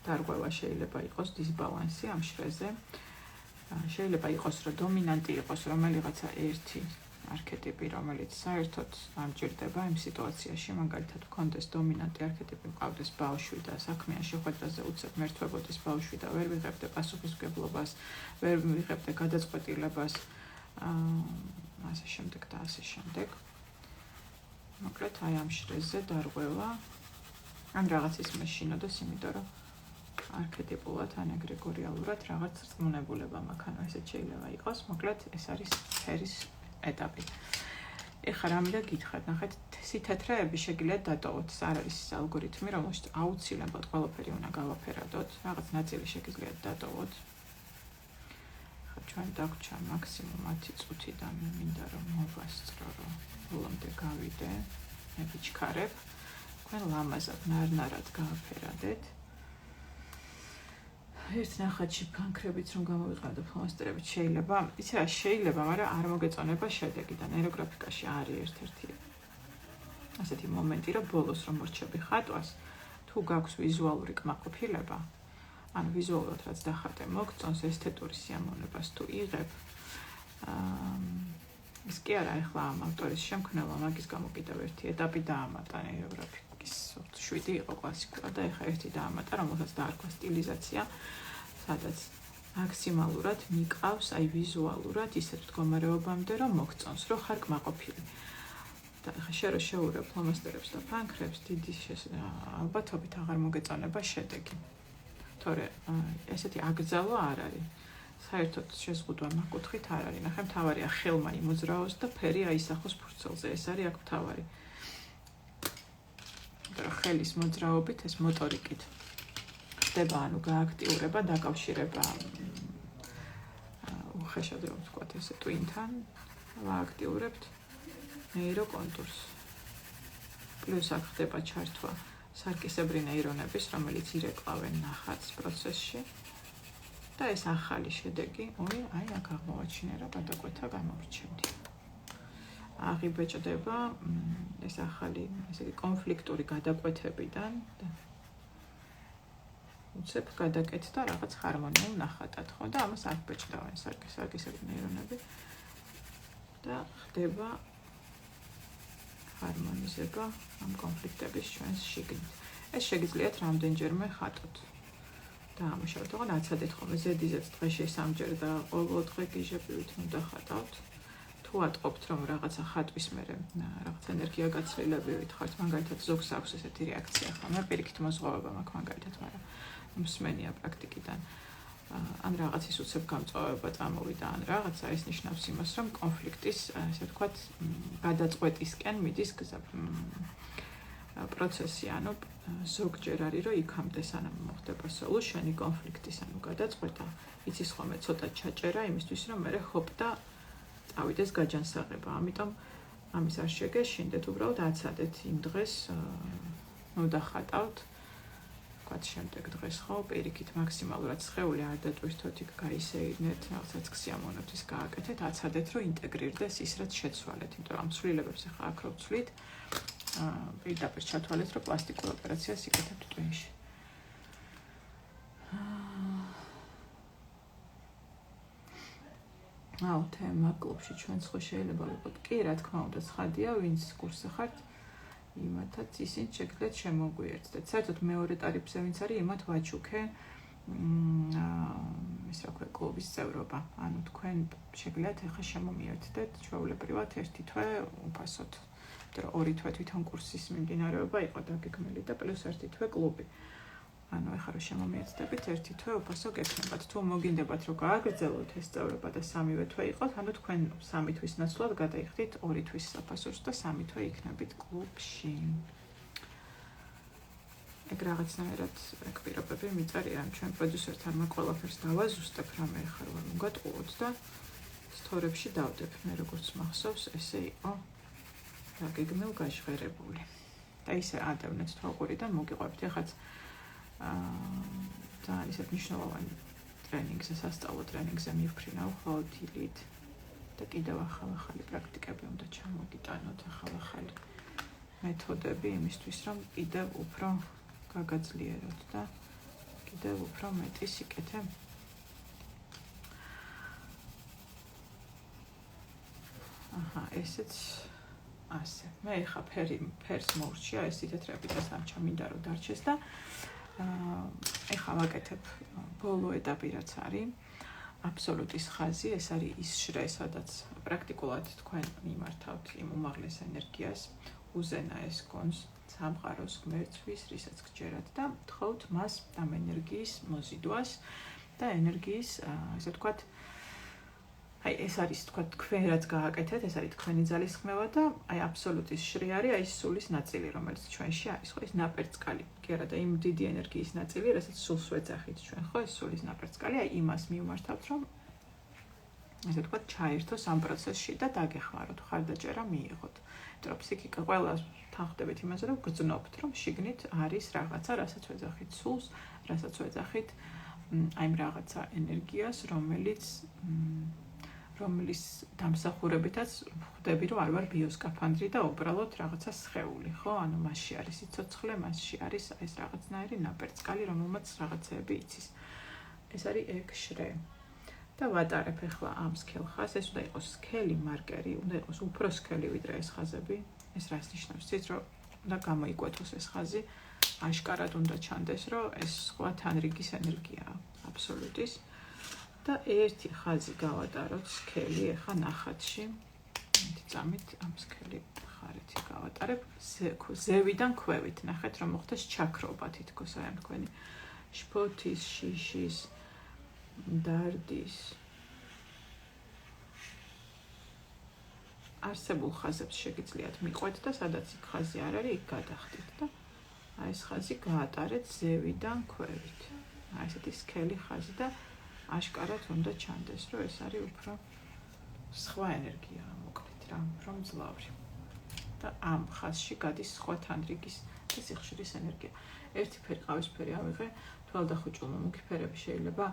დარღვევა შეიძლება იყოს დისბალანსი ამ შრეზე. შეიძლება იყოს, რომ დომინანტი იყოს რომელიღაცა ერთი არქეტიპი, რომელიც საერთოდ ამჭირდება იმ სიტუაციაში, მაგალითად, გქონდეს დომინანტი არქეტიპი, მყავდეს ბავშვი და საქმიან შეხვედრაზე უცებ მერთვებოდეს ბავშვი და ვერ ვიღებდე პასუხისმგებლობას, ვერ ვიღებდე გადაწყვეტილებას, ასე შემდეგ და ასე შემდეგ. მოკლედ, აი ამ შრეზე დარღვევა ან რაღაც ის მეშინოდეს, იმიტომ რომ არქეტიპულად ან ეგრეგორიალურად რაღაც რწმუნებულება მაქვს, ანუ ესეც შეიძლება იყოს. მოკლედ, ეს არის სფერის ეტაპი. ეხლა რამე გითხრათ, ნახეთ, სითეთრეები შეგიძლიათ დატოვოთ. არ არის ის ალგორითმი, რომელშიც აუცილებლად ყველაფერი უნდა გავაფერადოთ. რაღაც ნაწილი შეგიძლიათ დატოვოთ. ეხლა ჩვენ დაგვრჩა მაქსიმუმ 10 წუთიდან მინდა რომ მოვასწრო, რომ ბოლომდე გავიდე. მე ვიჩქარებ. თქვენ ლამაზად ნარნარად გააფერადეთ. ერთ ნახატში ფანქრებით რომ გამოვიყენო და ფლომასტერებით შეიძლება, იცი რა შეიძლება, მაგრამ არ მოგეწონება შედეგი და ნეიროგრაფიკაში არის ერთ-ერთი ასეთი მომენტი, რომ ბოლოს რომ მორჩები ხატვას, თუ გაქვს ვიზუალური კმაყოფილება, ან ვიზუალურად რაც დახატე მოგწონს ესთეტური სიამოვნებას თუ იღებ, ის კი არა, ეხლა ამ ავტორის შემქმნელმა მაგის გამო კიდევ ერთი ეტაპი დაამატა ნეიროგრაფიკის 7 იყო კლასიკურად და ეხლა ერთი დაამატა, რომელსაც დაარქვა სტილიზაცია, სადაც მაქსიმალურად მიყავს, აი ვიზუალურად ისეთ მდგომარეობამდე, რომ მოგწონს, რომ ხარ კმაყოფილი. და ეხლა შე რო შეურევ ფლომასტერებს და ფანქრებს, დიდი ალბათობით აღარ მოგეწონება შედეგი. თორე ესეთი აკრძალვა არ არის. საერთოდ შეზღუდვა მაკუთხით არ არის. ნახე, მთავარია ხელმა იმოძრაოს და ფერი აისახოს ფურცელზე. ეს არის აქ მთავარი. და ხელის მოძრაობით ეს მოტორიკით ხდება, ანუ გააქტიურება, დაკავშირება უხეშად რომ ვთქვათ ესე ტვინთან, ვააქტიურებთ ნეიროკონტურს. პლუს აქ ხდება ჩართვა სარკისებრი ნეირონების, რომელიც ირეკლავენ ნახატს პროცესში. და ეს ახალი შედეგი, აი აქ აღმოვაჩინე, რომ გადაკვეთა გამოვრჩენდი. აღიბეჭდება ეს ახალი, ესე იგი კონფლიქტური გადაკვეთებიდან და უცებ გადაკეთდა რაღაც ჰარმონიულ ნახატად, ხო? და ამას აღბეჭდავენ სარკისებრი ნეირონები და ხდება ჰარმონიზება ამ კონფლიქტების ჩვენს შიგნით. ეს შეგიძლიათ რამდენჯერმე ხატოთ. და ამუშავოთ, ოღონდ აცადეთ ხოლმე ზედიზეც დღეში 3-ჯერ და ყოველ დღე გიჟებივით უნდა ხატავთ. თუ ატყობთ, რომ რაღაცა ხატვის მერე რაღაც ენერგია გაცლილებივით ხართ, მაგალითად ზოგს აქვს ესეთი რეაქცია, ხოლმე პირიქით მოზღვავება მაქვს მაგალითად, მაგრამ მსმენია პრაქტიკიდან. ან რაღაცის უცებ გამწვავება წამოვიდა, ან რაღაცა, ეს ნიშნავს იმას, რომ კონფლიქტის, ესე ვთქვათ, გადაწყვეტისკენ მიდის პროცესი, ანუ ზოგჯერ არის, რომ იქამდე სანამ მოხდება solution-ი კონფლიქტის, ანუ გადაწყვეტა, იცის ხოლმე ცოტა ჩაჭერა იმისთვის, რომ მერე ჰოპ და წავიდეს გაჯანსაღება. ამიტომ ამის არ შეგეშინდეთ, უბრალოდ აცადეთ იმ დღეს, მოდახატავთ, ვთქვათ, შემდეგ დღეს ხო, პირიქით მაქსიმალურად სხეული არ დატვირთოთ, იქ გაისეირნეთ, რაღაცაც სიამოვნებთ ის გააკეთეთ, აცადეთ, რომ ინტეგრირდეს ის, რაც შეცვალეთ, იმიტომ რომ ამ ცვლილებებს ახლა აქ რო ვცვლით, პირდაპირ ჩათვალეთ, რომ პლასტიკურ ოპერაციას იკეთებთ ტვინში. თემა კლუბში ჩვენც ხო შეიძლება ვიყოთ. კი, რა თქმა უნდა, ცხადია, ვინც კურსზე ხართ, იმათაც ისინი შეგიძლიათ შემოგვიერთდეთ. საერთოდ მეორე ტარიფზე ვინც არის, იმათ ვაჩუქე ის რა ქვია, კლუბის წევრობა. ანუ თქვენ შეგიძლიათ ახლა შემომიერთდეთ, ჩვეულებრივად ერთი თვე უფასოდ. იმიტომ რომ 2 თვე თვითონ კურსის მიმდინარეობა იყო დაგეგმილი და პლუს 1 თვე კლუბი. ანუ ახლა რომ შემომიერთდებით, 1 თვე უფასო გექნებათ. თუ მოგინდებათ, რომ გააგრძელოთ ეს წევრობა და 3 თვე იყოთ, ანუ თქვენ 3 თვის ნაცვლად გადაიხდით 2 თვის საფასურს და 3 თვე იქნებით კლუბში. ეგ რაღაცნაირად ეგ პირობები მიწერია, ან ჩვენ პროდიუსერთან მაგ ყველაფერს დავაზუსტებ, რამე ახლა რომ მოგატყუოთ და სტორებში დავდებ. მე როგორც მახსოვს, ესე იყო დაგეგმილ გაჟღერებული. და ისე ადევნეთ თვალყურიდან მოგიყვებით. ეხაც ძალიან ისეთ მნიშვნელოვანი ტრენინგზე, სასწავლო ტრენინგზე მივფრინავ ხოლმე დილით და კიდევ ახალი პრაქტიკები უნდა ჩამოგიტანოთ, ახალი მეთოდები იმისთვის, რომ კიდევ უფრო გაგაძლიეროთ და კიდევ უფრო მეტი სიკეთე. ესეც ასე. მე ხა ფერს მოვრჩია ეს თეთრები და სამჩა მინდა რომ დარჩეს და ეხა ვაკეთებ ბოლო ეტაპი რაც არის აბსოლუტის ხაზი, ეს არის ის შრე, სადაც პრაქტიკულად თქვენ მიმართავთ იმ უმაღლეს ენერგიას, უზენაეს გონს, სამყაროს ღმერთს, რისაც გჯერათ და თხოვთ მას ამ ენერგიის მოზიდვას და ენერგიის, ესე ვთქვათ, ეს არის თქვათ თქვენ რაც გააკეთეთ, ეს არის თქვენი ძალისხმევა და აბსოლუტის შრე არის ის სულის ნაწილი, რომელიც ჩვენში არის, ხო, ეს ნაპერწკალი. კი არა და იმ დიდი ენერგიის ნაწილი, რასაც სულს ვეძახით ჩვენ, ხო, ეს სულის ნაპერწკალი, იმას მიმართავთ, რომ ესე ვთქვათ, ჩაერთოს ამ პროცესში და დაგეხმაროთ, ხარდაჭერა მიიღოთ. იმიტომ რომ ფსიქიკა ყველა თანხდებით იმაზე, რომ გრძნობთ, რომ შიგნით არის რაღაცა, რასაც ვეძახით სულს, რასაც ვეძახით აი ამ რაღაცა ენერგიას, რომლის დამსახურებითაც ხვდები, რომ არ ვარ ბიოსკაფანდრი და უბრალოდ რაღაცა სხეული, ხო? ანუ მასში არის სიცოცხლე, მასში არის ეს რაღაცნაირი ნაპერწკალი, რომელმაც რაღაცეები იცის. ეს არის ეგ შრე. და ვატარებ ახლა ამ სქელხას, ეს უნდა იყოს სქელი მარკერი, უნდა იყოს უფრო სქელი ვიდრე ეს ხაზები. ეს რას ნიშნავს? ის რომ უნდა გამოიკვეთოს ეს ხაზი, აშკარად უნდა ჩანდეს, რომ ეს სხვა თანრიგის ენერგიაა, აბსოლუტის. და ერთი ხაზი გავატაროთ სქელი ახლა ნახატში. წამით ამ სქელი ხარეთი გავატარებ ზევიდან ქვევით. ნახეთ რომ მოხდეს ჩაქრობა თითქოს აი ამ თქვენი შფოთის, შიშის, დარდის არსებულ ხაზებს შეგიძლიათ მიყვეთ და სადაც იქ ხაზი არ არის, იქ გადახდით და აი ეს ხაზი გაატარეთ ზევიდან ქვევით. აი ესეთი სქელი ხაზი და აშკარად უნდა ჩანდეს, რომ ეს არის უფრო სხვა ენერგია, მოკლედ რა, უფრო მძლავრი. და ამ ხაზში გადის სხვა თანრიგის და სიხშირის ენერგია. ერთი ფერი ყავისფერი ავიღე, თვალდახუჭულმა მუქი ფერები შეიძლება.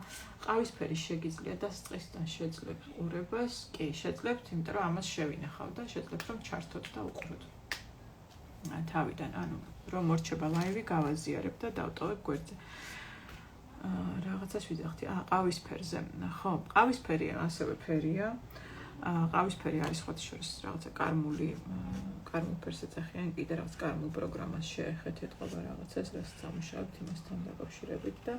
ყავისფერი შეგიძლია და სწრისთან შეძლებთ ყურებას, კი, შეძლებთ, იმიტომ რომ ამას შევინახავ და შეძლებთ რომ ჩართოთ და უყუროთ. თავიდან, ანუ რომ მორჩება ლაივი, გავაზიარებ და დავტოვებ გვერდზე. რაღაცას ვიძახთი, ყავისფერზე, ხო, ყავისფერი ასევე ფერია. ყავისფერი არის სხვა შორის რაღაცა კარმული ფერს ეძახიან, კიდე რაღაც კარმულ პროგრამას შეეხეთ ეთყობა რაღაცას, რაც სამუშაობთ იმასთან დაკავშირებით და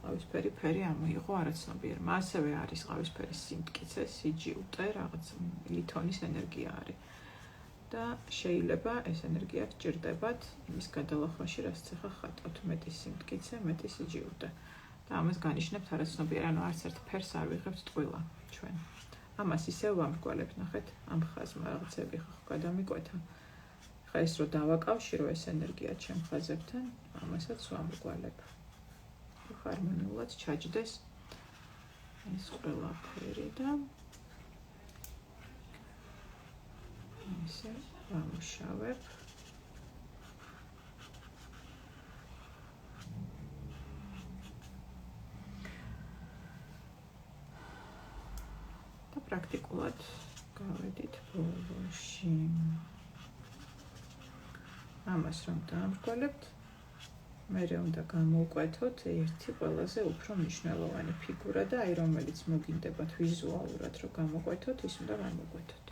ყავისფერი ფერი ამოიღო არაცნობიერმა. ასევე არის ყავისფერის სიმტკიცე, CGUT, რაღაც ლითონის ენერგია არის. და შეიძლება ეს ენერგია გჭირდებათ იმის გადალახვაში, რაც ახლა ხატავთ, მეტი სიმტკიცე, მეტი CGUT. და ამას განიშნებთ არაცნობიერ, ანუ არც ერთ ფერს არ ვიღებთ ტყუილა ჩვენ. ამას ისევ ვამრგვალებთ, ნახეთ, ამ ხაზმა რაღაცები ხო გადამიკვეთა. ხა ეს რო დავაკავშირო ეს ენერგია ჩემ ხაზებთან, ამასაც ვამრგვალებ. ჰარმონიულად ჩაჯდეს ეს ყველაფერი და ისე ვამუშავებ. და პრაქტიკულად გავედით ბოლოში. ამას რომ დაამრგვალებთ, მერე უნდა გამოვკვეთოთ ერთი ყველაზე უფრო მნიშვნელოვანი ფიგურა და აი რომელიც მოგინდებათ ვიზუალურად რომ გამოკვეთოთ, ის უნდა გამოკვეთოთ.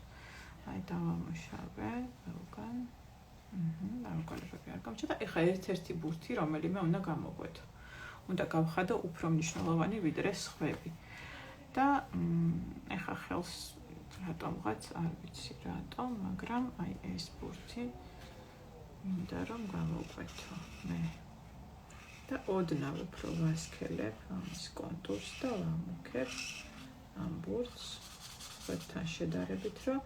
აი დავამუშავე, ყველგან. დამრგვალებები არ გამჭირდა. ეხლა ერთ-ერთი ბურთი რომელიმე უნდა გამოკვეთო. უნდა გავხადო უფრო მნიშვნელოვანი ვიდრე სხვები. და ეხლა ხელს რატომღაც არ ვიცი რატომ, მაგრამ აი ეს ბურთი მინდა რომ გამოვკვეთო მე. და ოდნავ უფრო ვასქელებ ამის კონტურს და ვამუქებ ამ ბურთს სხვებთან შედარებით, რომ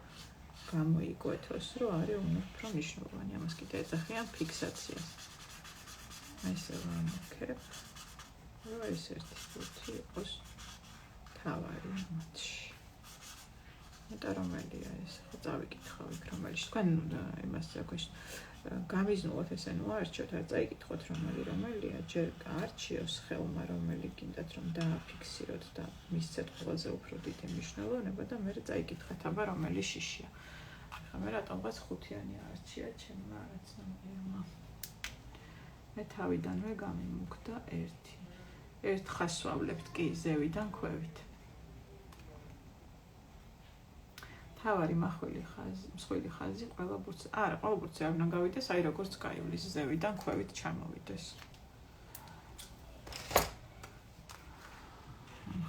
გამოიკვეთოს, რომ არის უფრო მნიშვნელოვანი. ამას კიდე ეძახიან ფიქსაციას. ესე ვამუქებ, რომ ეს ერთი ბურთი იყოს თავარი მათში. და რომელია ეს? ხო წავიკითხავ, რომელში თქვენ იმას აქვს გამიზნულოთ ესე ნუ არჩიოთ, არ წაიკითხოთ რომელია, ჯერ არჩიოს ხელმა რომელი გინდათ რომ დააფიქსიროთ და მისცეთ ყველაზე უფრო დიდი მნიშვნელოვნება და მერე წაიკითხეთ აბა რომელი შიშია. ახლა მე რატომღაც ხუთიანი არჩია ჩემმა არაცნობიერმა. მე თავიდანვე გამიმუქდა ერთი. ერთხას ვავლებთ კი ზევიდან ქვევით. თავარი მსხვილი ხაზი ყველა ბურთზე. არა, ყველა ბურთზე არ უნდა გავიდეს, აი როგორც გაივლის ზევიდან ქვევით ჩამოვიდეს.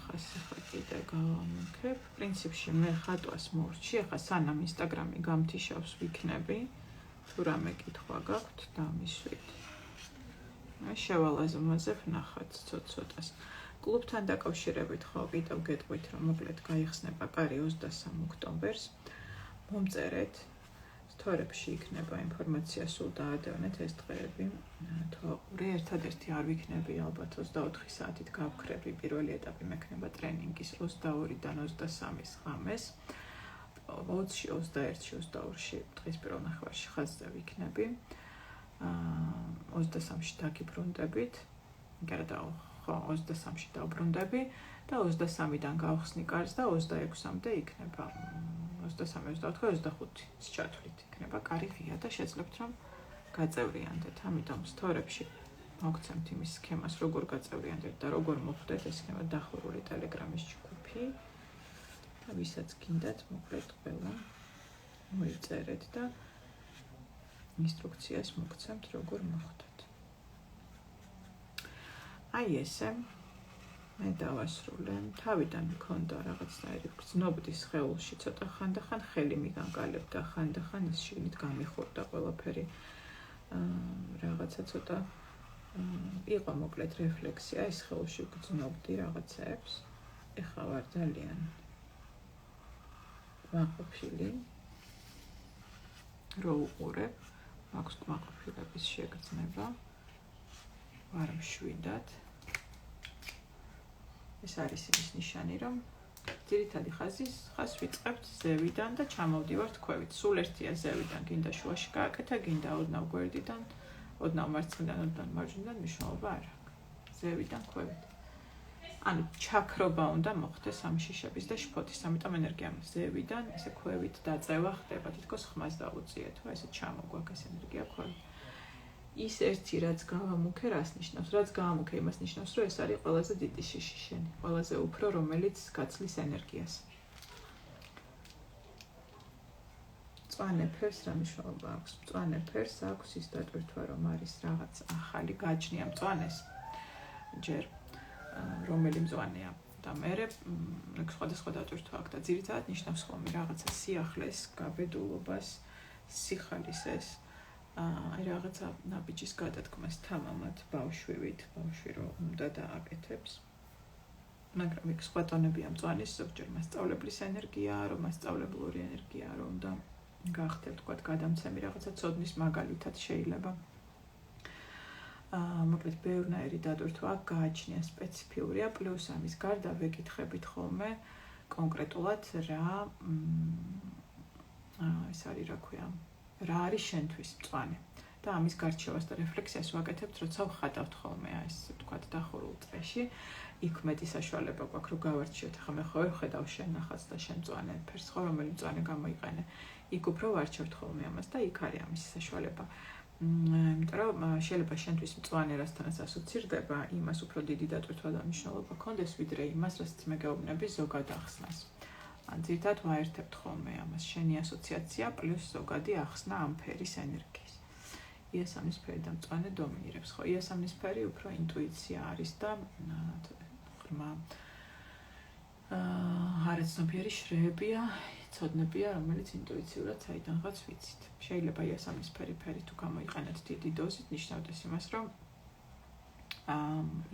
ხასი ხაკიდე გავამექებ. პრინციპში მე ხატვას მორჩი, ახლა სანამ ინსტაგრამი გამთიშავს ვიქნები, თუ რამე კითხვა გაქვთ დამისვით. შევალაზმაზებ ნახოთ ცოტ-ცოტას. კლუბთან დაკავშირებით ხო კიდევ გეტყვით, რომ მოკლედ გაიხსნება კარი 23 ოქტომბერს. მომწერეთ, სტორებში იქნება ინფორმაცია, სულ დაადევნეთ ეს დღეები. თვაყური ერთადერთი არ ვიქნები ალბათ 24 საათით გავქრები. პირველი ეტაპი მექნება ტრენინგის 22-დან 23-ის ღამეს. 20-ში, 21-ში, 22-ში დღის პირველ ნახევარში ხაზზე ვიქნები. 23-ში დაგიბრუნდებით. გარდა 23-ში დავბრუნდები და 23-დან გავხსნი კარს და 26-მდე იქნება 23-24-25-ის ჩათვლით იქნება კარი ღია და შეძლებთ რომ გაწევრიანდეთ. ამიტომ სტორებში მოგცემთ იმის სქემას, როგორ გაწევრიანდეთ და როგორ მოხვდეთ, ეს იქნება დახურული ტელეგრამის ჯგუფი და ვისაც გინდათ მოკლედ ყველა მოიწერეთ და ინსტრუქციას მოგცემთ როგორ მოხვდეთ. აი ესე მე დავასრულე. თავიდან მქონდა რაღაცნაირი გრძნობდი სხეულში ცოტა ხანდახან ხელი მიგანგალებდა, ხანდახან ის შიგნით გამიხურდა ყველაფერი. რაღაცა ცოტა იყო მოკლედ რეფლექსია, ის სხეულში გრძნობდი რაღაცებს. ეხლა ვარ ძალიან მაყოფილი. რო უყურებ, მაქვს კმაყოფილების შეგრძნება. ვარ მშვიდად. ეს არის იმის ნიშანი, რომ ძირითადი ხაზს ვიწყებთ ზევიდან და ჩამოვდივართ ქვევით. სულ ერთია ზევიდან, გინდა შუაში გააკეთა, გინდა ოდნავ გვერდიდან, ოდნავ მარცხნიდან, ოდნავ მარჯვნიდან, მნიშვნელობა არ აქვს. ზევიდან ქვევით. ანუ ჩაქრობა უნდა მოხდეს ამ შიშების და შფოთის, ამიტომ ენერგია ზევიდან, ესე ქვევით დაწევა ხდება, თითქოს ხმას დაუწიეთ, ესე ჩამოგვაქვს ეს ენერგია ქვევით. ის ერთი რაც გავამუქე, რას ნიშნავს? რაც გავამუქე, იმას ნიშნავს, რომ ეს არის ყველაზე დიდი შიში შენი, ყველაზე უფრო, რომელიც გაცლის ენერგიას. მწვანე ფერს რა მნიშვნელობა აქვს? მწვანე ფერს აქვს ის დატვირთვა, რომ არის რაღაც ახალი გააჩნია მწვანეს. ჯერ რომელი მწვანეა და მერე სხვადასხვა დატვირთვა აქვს და ძირითადად ნიშნავს ხოლმე რაღაცა სიახლეს, გაბედულობას, სიხალისეს. აი რაღაცა ნაბიჯის გადადგმას თამამად ბავშვივით, ბავშვი რომ უნდა დააკეთებს. მაგრამ იქ სხვა ტონებია მწვანის, ზოგჯერ მასწავლებლის ენერგია, რომ მასწავლებლური ენერგია, რომ უნდა გახდეთ, თქვათ, გადამცემი რაღაცა ცოდნის მაგალითად შეიძლება. მოკლედ ბევრნაირი დატვირთვა გააჩნია, სპეციფიურია, პლუს ამის გარდა ვეკითხებით ხოლმე კონკრეტულად რა ეს არის რა ქვია, რა არის შენთვის მწვანე და ამის გარჩევას და რეფლექსიას ვაკეთებთ, როცა ვხატავთ ხოლმე ეს თქვათ დახურულ წრეში. იქ მეტი საშუალება გვაქვს რომ გავარჩიოთ. ახლა მე ხო ვხედავ შენ ნახած და შენ მწვანე ფერს ხო რომელი მწვანე გამოიყენე. იქ უფრო ვარჩევთ ხოლმე ამას და იქ არის ამის საშუალება. იმიტომ რომ შეიძლება შენთვის მწვანე რასთანაც ასოცირდება, იმას უფრო დიდი დატვირთვა და მნიშვნელობა ქონდეს, ვიდრე იმას, რასაც მე გეუბნები ზოგად ახსნას. ძირითადად ვაერთებთ ხოლმე ამას, შენი ასოციაცია პლუს ზოგადი ახსნა ამ ფერის ენერგიის. იასამნისფერი და მწვანე დომინირებს, ხო? იასამნისფერი უფრო ინტუიცია არის და ღრმა არაცნობიერი შრეებია, ცოდნებია, რომელიც ინტუიციურად საიდანღაც ვიცით. შეიძლება იასამნისფერი ფერი თუ გამოიყენოთ დიდი დოზით, ნიშნავდეს იმას, რომ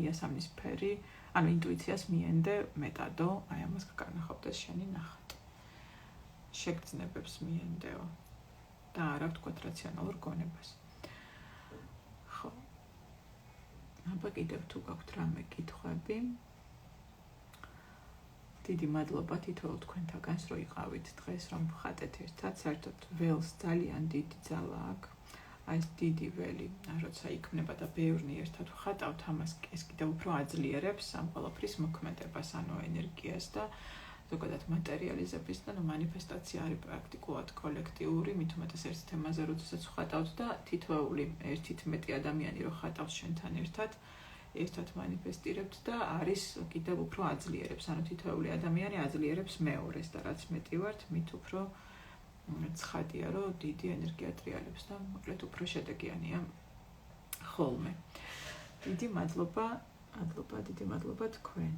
იასამნისფერი, ანუ ინტუიციას მიენდე მეტადო, აი ამას გაგანახავდეს შენი ნახატი. შეგრძნებებს მიენდეო და არა ვთქვათ რაციონალურ გონებას. ხო. აბა კიდევ თუ გაქვთ რამე კითხვები? დიდი მადლობა თითოეულ თქვენთაგანს, რომ იყავით დღეს, რომ ვხატეთ ერთად. საერთოდ ველს ძალიან დიდი ძალა აქვს. აი ეს დიდი ველი, როცა იქმნება და ბევრნი ერთად ვხატავთ, ამას ეს კიდევ უფრო აძლიერებს ამ ყველაფრის მოქმედებას, ანუ ენერგიას და ზოგადად მატერიალიზების და მანიფესტაცია არის პრაქტიკულად კოლექტიური, მით უმეტეს ერთ თემაზე როდესაც ვხატავთ და თითოეული ერთით მეტი ადამიანი რო ხატავს შენთან ერთად, ერთად მანიფესტირებთ და არის კიდევ უფრო აძლიერებს, ანუ თითოეული ადამიანი აძლიერებს მეორეს და რაც მეტი ვართ, მით უფრო ცხადია, რომ დიდი ენერგია ტრიალებს და მოკლედ უფრო შედეგიანია ხოლმე. დიდი მადლობა თქვენ.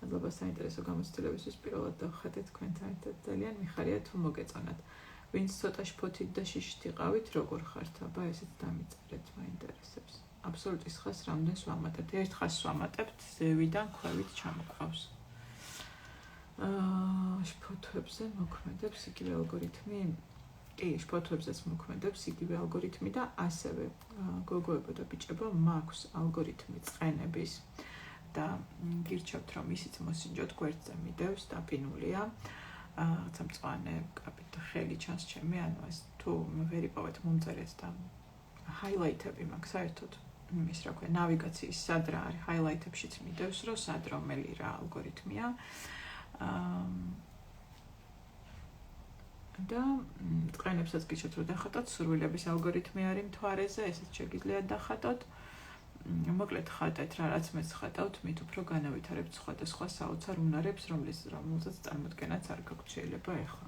მადლობა საინტერესო გამოცდილებისთვის, პირველად დავხატეთ თქვენთან ერთად, ძალიან მიხარია თუ მოგეწონათ. ვინც ცოტა შფოთით და შიშით იყავით, როგორ ხართ, აბა ესეც დამიწერეთ, მაინტერესებს. აბსოლუტის ხაზს რამდენს ვამატებთ? ერთ ხაზს ვამატებთ, ზევიდან ქვევით ჩამოყავს. შფოთვებზე მოქმედებს იგივე ალგორითმი? კი, შფოთვებზეც მოქმედებს იგივე ალგორითმი და ასევე გოგოებო და ბიჭებო, მაქვს ალგორითმი წყენების და გირჩევთ, რომ ისიც მოსინჯოთ, გვერდზე მიდევს, დაპინულია. რაღაცა მწვანე კაპით ხელი ჩანს ჩემი, ანუ ეს თუ ვერ იპოვეთ მომწერეთ და ჰაილაითები მაქვს საერთოდ ის რა ქვია, ნავიგაციის სად რა არის, ჰაილაითებშიც მიდევს, რომ სად რომელი რა ალგორითმია. და წყენებსაც გიჩვენებთ, რომ დახატოთ, სურვილების ალგორითმი არის მთვარეზე, ესეც შეგიძლიათ დახატოთ. მოკლედ ხატეთ რა, რაც მეც ხატავთ, მით უფრო განავითარებთ სხვადასხვა საოცარ უნარებს, რომელსაც წარმოდგენაც არ გაქვთ შეიძლება ეხლა,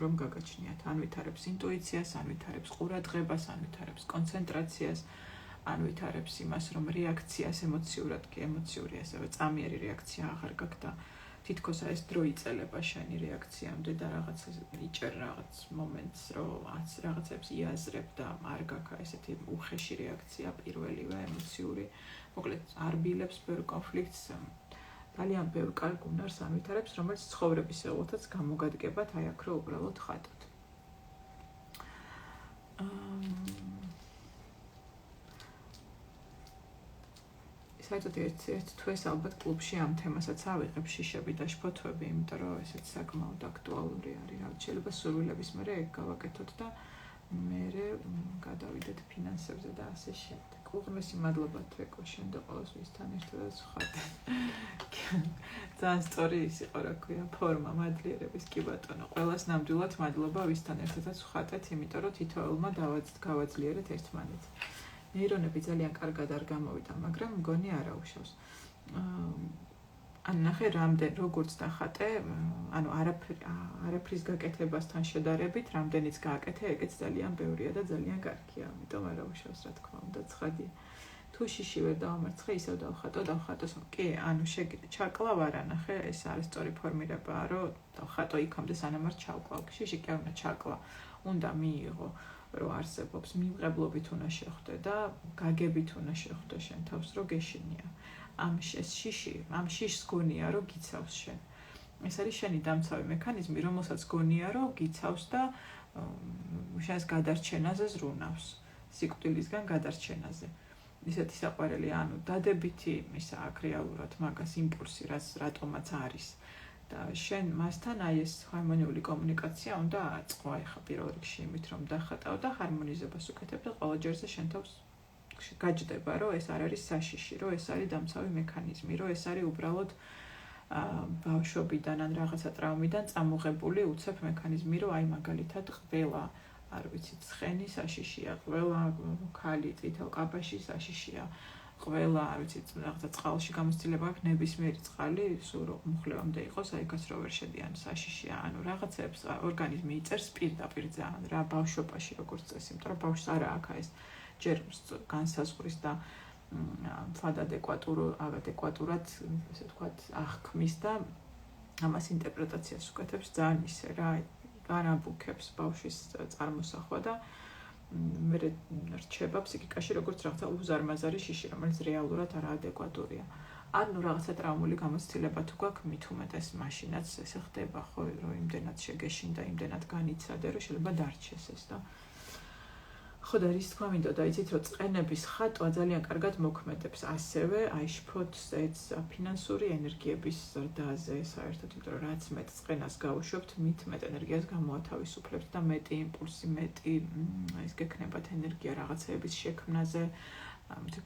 რომ გაგაჩნიათ. ან ვითარებს ინტუიციას, ან ვითარებს ყურადღებას, ან ვითარებს კონცენტრაციას, ან ვითარებს იმას, რომ რეაქციას ემოციურად კი ემოციური ასევე წამიერი რეაქცია აღარ გაქვთ და თითქოს ეს დრო იწელება შენი რეაქციამდე და რაღაც იჭერ რაღაც მომენტს, რომ რაღაცებს იაზრებ და არ გაქვს ესეთი უხეში რეაქცია პირველივე ემოციური. მოკლედ არ ბილებს ბევრ კონფლიქტს, ძალიან ბევრ კარგ უნარს ამვითარებს, რომელიც ცხოვრების ველოდაც გამოგადგებათ, აი აქ რო უბრალოდ ხატოთ. საერთოდ ერთ თვეს ალბათ კლუბში ამ თემასაც ავიღებ, შიშები და შფოთვები, იმიტომ რომ ესეც საკმაოდ აქტუალური არის. რა შეიძლება სურვილების მერე ეგ გავაკეთოთ და მერე გადავიდეთ ფინანსებზე და ასე შემდეგ. უღრმესი მადლობა თეკო, შენ და ყოველს ვისთან ერთადაც ვხატე. ძალიან სწორი ის იყო, რა ქვია, ფორმა მადლიერების, კი ბატონო. ყველას ნამდვილად მადლობა ვისთან ერთადაც ვხატეთ, იმიტომ რომ თითოეულმა გავაძლიერეთ ერთმანეთს. ნეირონები ძალიან კარგად არ გამოვიდა, მაგრამ მგონი არაუშავს. ან ნახე რამდენ როგორც დახატე, ანუ არაფრის გაკეთებასთან შედარებით, რამდენიც გააკეთე, ეგეც ძალიან ბევრია და ძალიან კარგია, ამიტომ არაუშავს, რა თქმა უნდა, ცხადია. თუ შიში ვერ დავამარცხე, ისევ დავხატოს. კი, ანუ ჩაკლავ არა, ნახე, ეს არის სწორი ფორმირებაა, რომ დავხატო იქამდე სანამ არ ჩავკლავ. შიში კი არ უნდა ჩაკლა, უნდა მიიღო. რომ არსებობს, მივყებლობით უნდა შეხვდე და გაგებით უნდა შეხვდე შენ თავს, რომ გეშინია. ამ შიშს გონია, რომ გიცავს შენ. ეს არის შენი დამცავი მექანიზმი, რომელსაც გონია, რომ გიცავს და შენს გადარჩენაზე ზრუნავს. სიკვდილისგან გადარჩენაზე. ისეთი საყვარელი, ანუ დადებითი ისა აქ რეალურად მაგას იმპულსი, რატომაც არის. და შენ მასთან აი ეს ჰარმონიული კომუნიკაცია უნდა აწყო ახლა პირველ რიგში იმით რომ დახატავ და ჰარმონიზებას უკეთებ და ყველა ჯერზე შენ თავს გაჯდება რომ ეს არ არის საშიში, რომ ეს არის დამცავი მექანიზმი, რომ ეს არის უბრალოდ ბავშვობიდან ან რაღაცა ტრაუმიდან წამოღებული უცებ მექანიზმი, რომ აი მაგალითად ყველა არ ვიცი ცხენი საშიშია, ყველა ქალი წითელ კაბაში საშიშია. ყველა, არ ვიცი, რაღაცა წყალში გამოცდილება აქვს, ნებისმიერი წყალი, სულ მუხლევამდე იყოს, აი გას რო ვერ შედიან საშიშია, ანუ რაღაცებს ორგანიზმი იწერს პირდაპირ ძალიან რა ბავშვობაში როგორც წესი, იმიტომ რომ ბავშვს არა აქვს ეს ჯერ განსაზღვრის და ადეკვატურად, ესე ვთქვათ, აღქმის და ამას ინტერპრეტაციას უკეთებს ძალიან ისე რა, განაბუქებს ბავშვის წარმოსახვა და მე რჩება ფსიქიკაში როგორც რაღაცა უზარმაზარი შიში, რომელიც რეალურად არაადეკვატურია. ანუ რაღაცა ტრაუმული გამოცდილება თუ გაქვს, მით უმეტეს მაშინაც ესე ხდება, ხო, რომ იმდენად შეგეშინდა, იმდენად განიცადე, რომ შეიძლება დარჩეს ეს და ხო და რის თქმა მინდოდა, იცით, რომ წყენების ხატვა ძალიან კარგად მოქმედებს ასევე აი შფოთზეც, ფინანსური ენერგიების ზრდაზე საერთოდ, იმიტომ რომ რაც მეტ წყენას გავუშვებთ, მით მეტ ენერგიას გამოათავისუფლებთ და მეტი იმპულსი, მეტი ის გექნებათ ენერგია რაღაცეების შექმნაზე,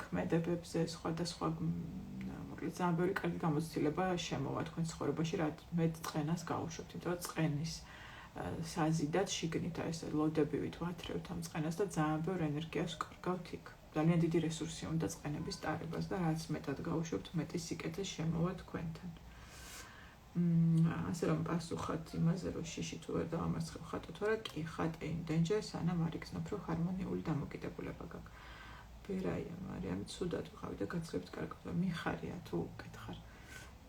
ქმედებებზე, სხვადასხვა მოკლედ ძალიან ბევრი კარგი გამოცდილება შემოვა თქვენ ცხოვრებაში, რაც მეტ წყენას გავუშვებთ, იმიტომ რომ წყენის საზიდად შიგნით ეს ლოდებივით ვათრევთ ამ წყენას და ძალიან ბევრ ენერგიას ვკარგავთ იქ. ძალიან დიდი რესურსი უნდა წყენების ტარებას და რაც მეტად გავუშვებთ, მეტი სიკეთე შემოვა თქვენთან. ასე რომ პასუხად იმაზე, რომ შიში თუ ვერ დავამარცხებ ხატო თუ არა, კი ხატე იმ danger, სანამ არ იგრძნობ, რომ ჰარმონიული დამოკიდებულება გაქვს. ბერაია, მარიამი, ცუდად ვიყავი და გაცილებით კარგად ვარ. მიხარია თუ უკითხარ.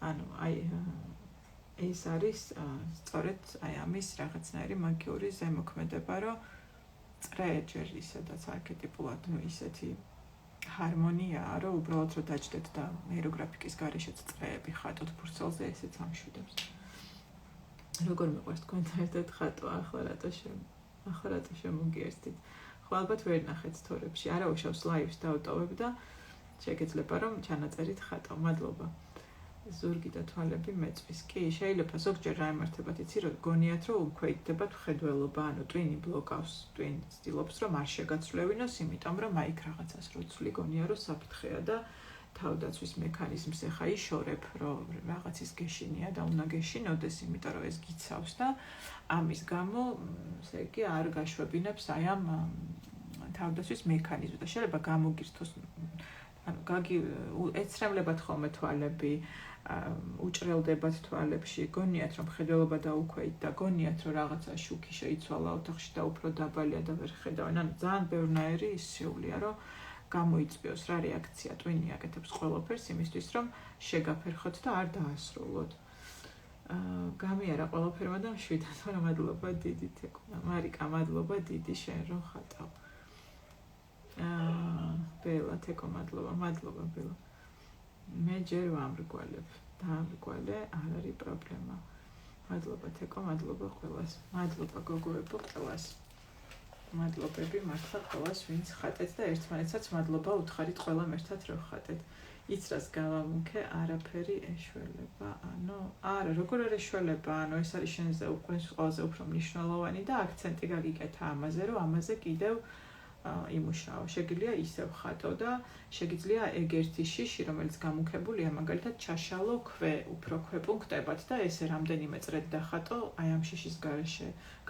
ანუ აი ეს არის სწორედ აი ამის რაღაცნაირი მაგიური ზემოქმედება, რომ წრე ჯერ ისედაც არქეტიპულად ისეთი ჰარმონიაა, რომ უბრალოდ რომ დაჯდეთ და ეიროგრაფიკის გარეშეც წრეები ხატოთ ფურცელზე, ესეც ამშვიდებს. როგორ მიყვარს თქვენთან ერთად ხატო, ახლა რატო შემოგიერთდით? ხო, ალბათ ვერ ნახეთ სტორებში, არა უშავს ლაივს დავტოვებ და შეგეძლება რომ ჩანაწერით ხატო. მადლობა. ზურგი და თვალები მეწვის. კი, შეიძლება ზოგჯერ რა ემართებათ, იცი რომ გონიათ რომ უქვეითდებათ მხედველობა, ანუ ტვინი ბლოკავს, ტვინი ცდილობს რომ არ შეგაცვლევინოს, იმიტომ რომ აიქ რაღაცას რო ცვლი გონია რომ საფრთხეა და თავდაცვის მექანიზმს ახლა იშორებ, რომ რაღაცის გეშინია და უნდა გეშინოდეს, იმიტომ რომ ეს გიცავს და ამის გამო, ესე იგი არ გაშვებინებს აი ამ თავდაცვის მექანიზმს და შეიძლება გამოგირთოს ანუ ეცრემლებათ ხოლმე თვალები, უჭრელდებათ თვალებში, გონიათ რომ მხედველობა დაუქვეით და გონიათ რომ რაღაცა შუქი შეიცვალა ოთახში და უფრო დაბალია და ვერ ხედავენ. ანუ ძალიან ბევრნაირი ისეულია, რომ გამოიწვიოს რა რეაქცია ტვინი აკეთებს ყველაფერს იმისთვის, რომ შეგაფერხოთ და არ დაასრულოთ. გამიარა ყველაფერმა და მშვიდად, მაგრამ მადლობა დიდი თეკუნა. მარიკა, მადლობა დიდი შენ რომ ხატავ. ბელა, თეკო, მადლობა ბელა. მე ჯერ ვამრგვალებ, დაამრგვალე, არ არის პრობლემა. მადლობა თეკო, მადლობა ყველას. მადლობა გოგოებო ყველას. მადლობები მართლა ყველას, ვინც ხატეთ და ერთმანეთსაც მადლობა უთხარით ყველამ ერთად რო ხატეთ. იცრას გავამუქე, არაფერი ეშველება, ანუ არა, როგორ არ ეშველება, ანუ ეს არის შენზე ყველაზე უფრო მნიშვნელოვანი და აქცენტი გაგიკეთა ამაზე, რომ ამაზე კიდევ იმუშაო. შეგიძლია ისევ ხატო და შეგიძლია ეგ ერთი შიში, რომელიც გამუქებულია, მაგალითად ჩაშალო უფრო ქვეპუნქტებად და ესე რამდენიმე წრედ დახატო აი ამ შიშის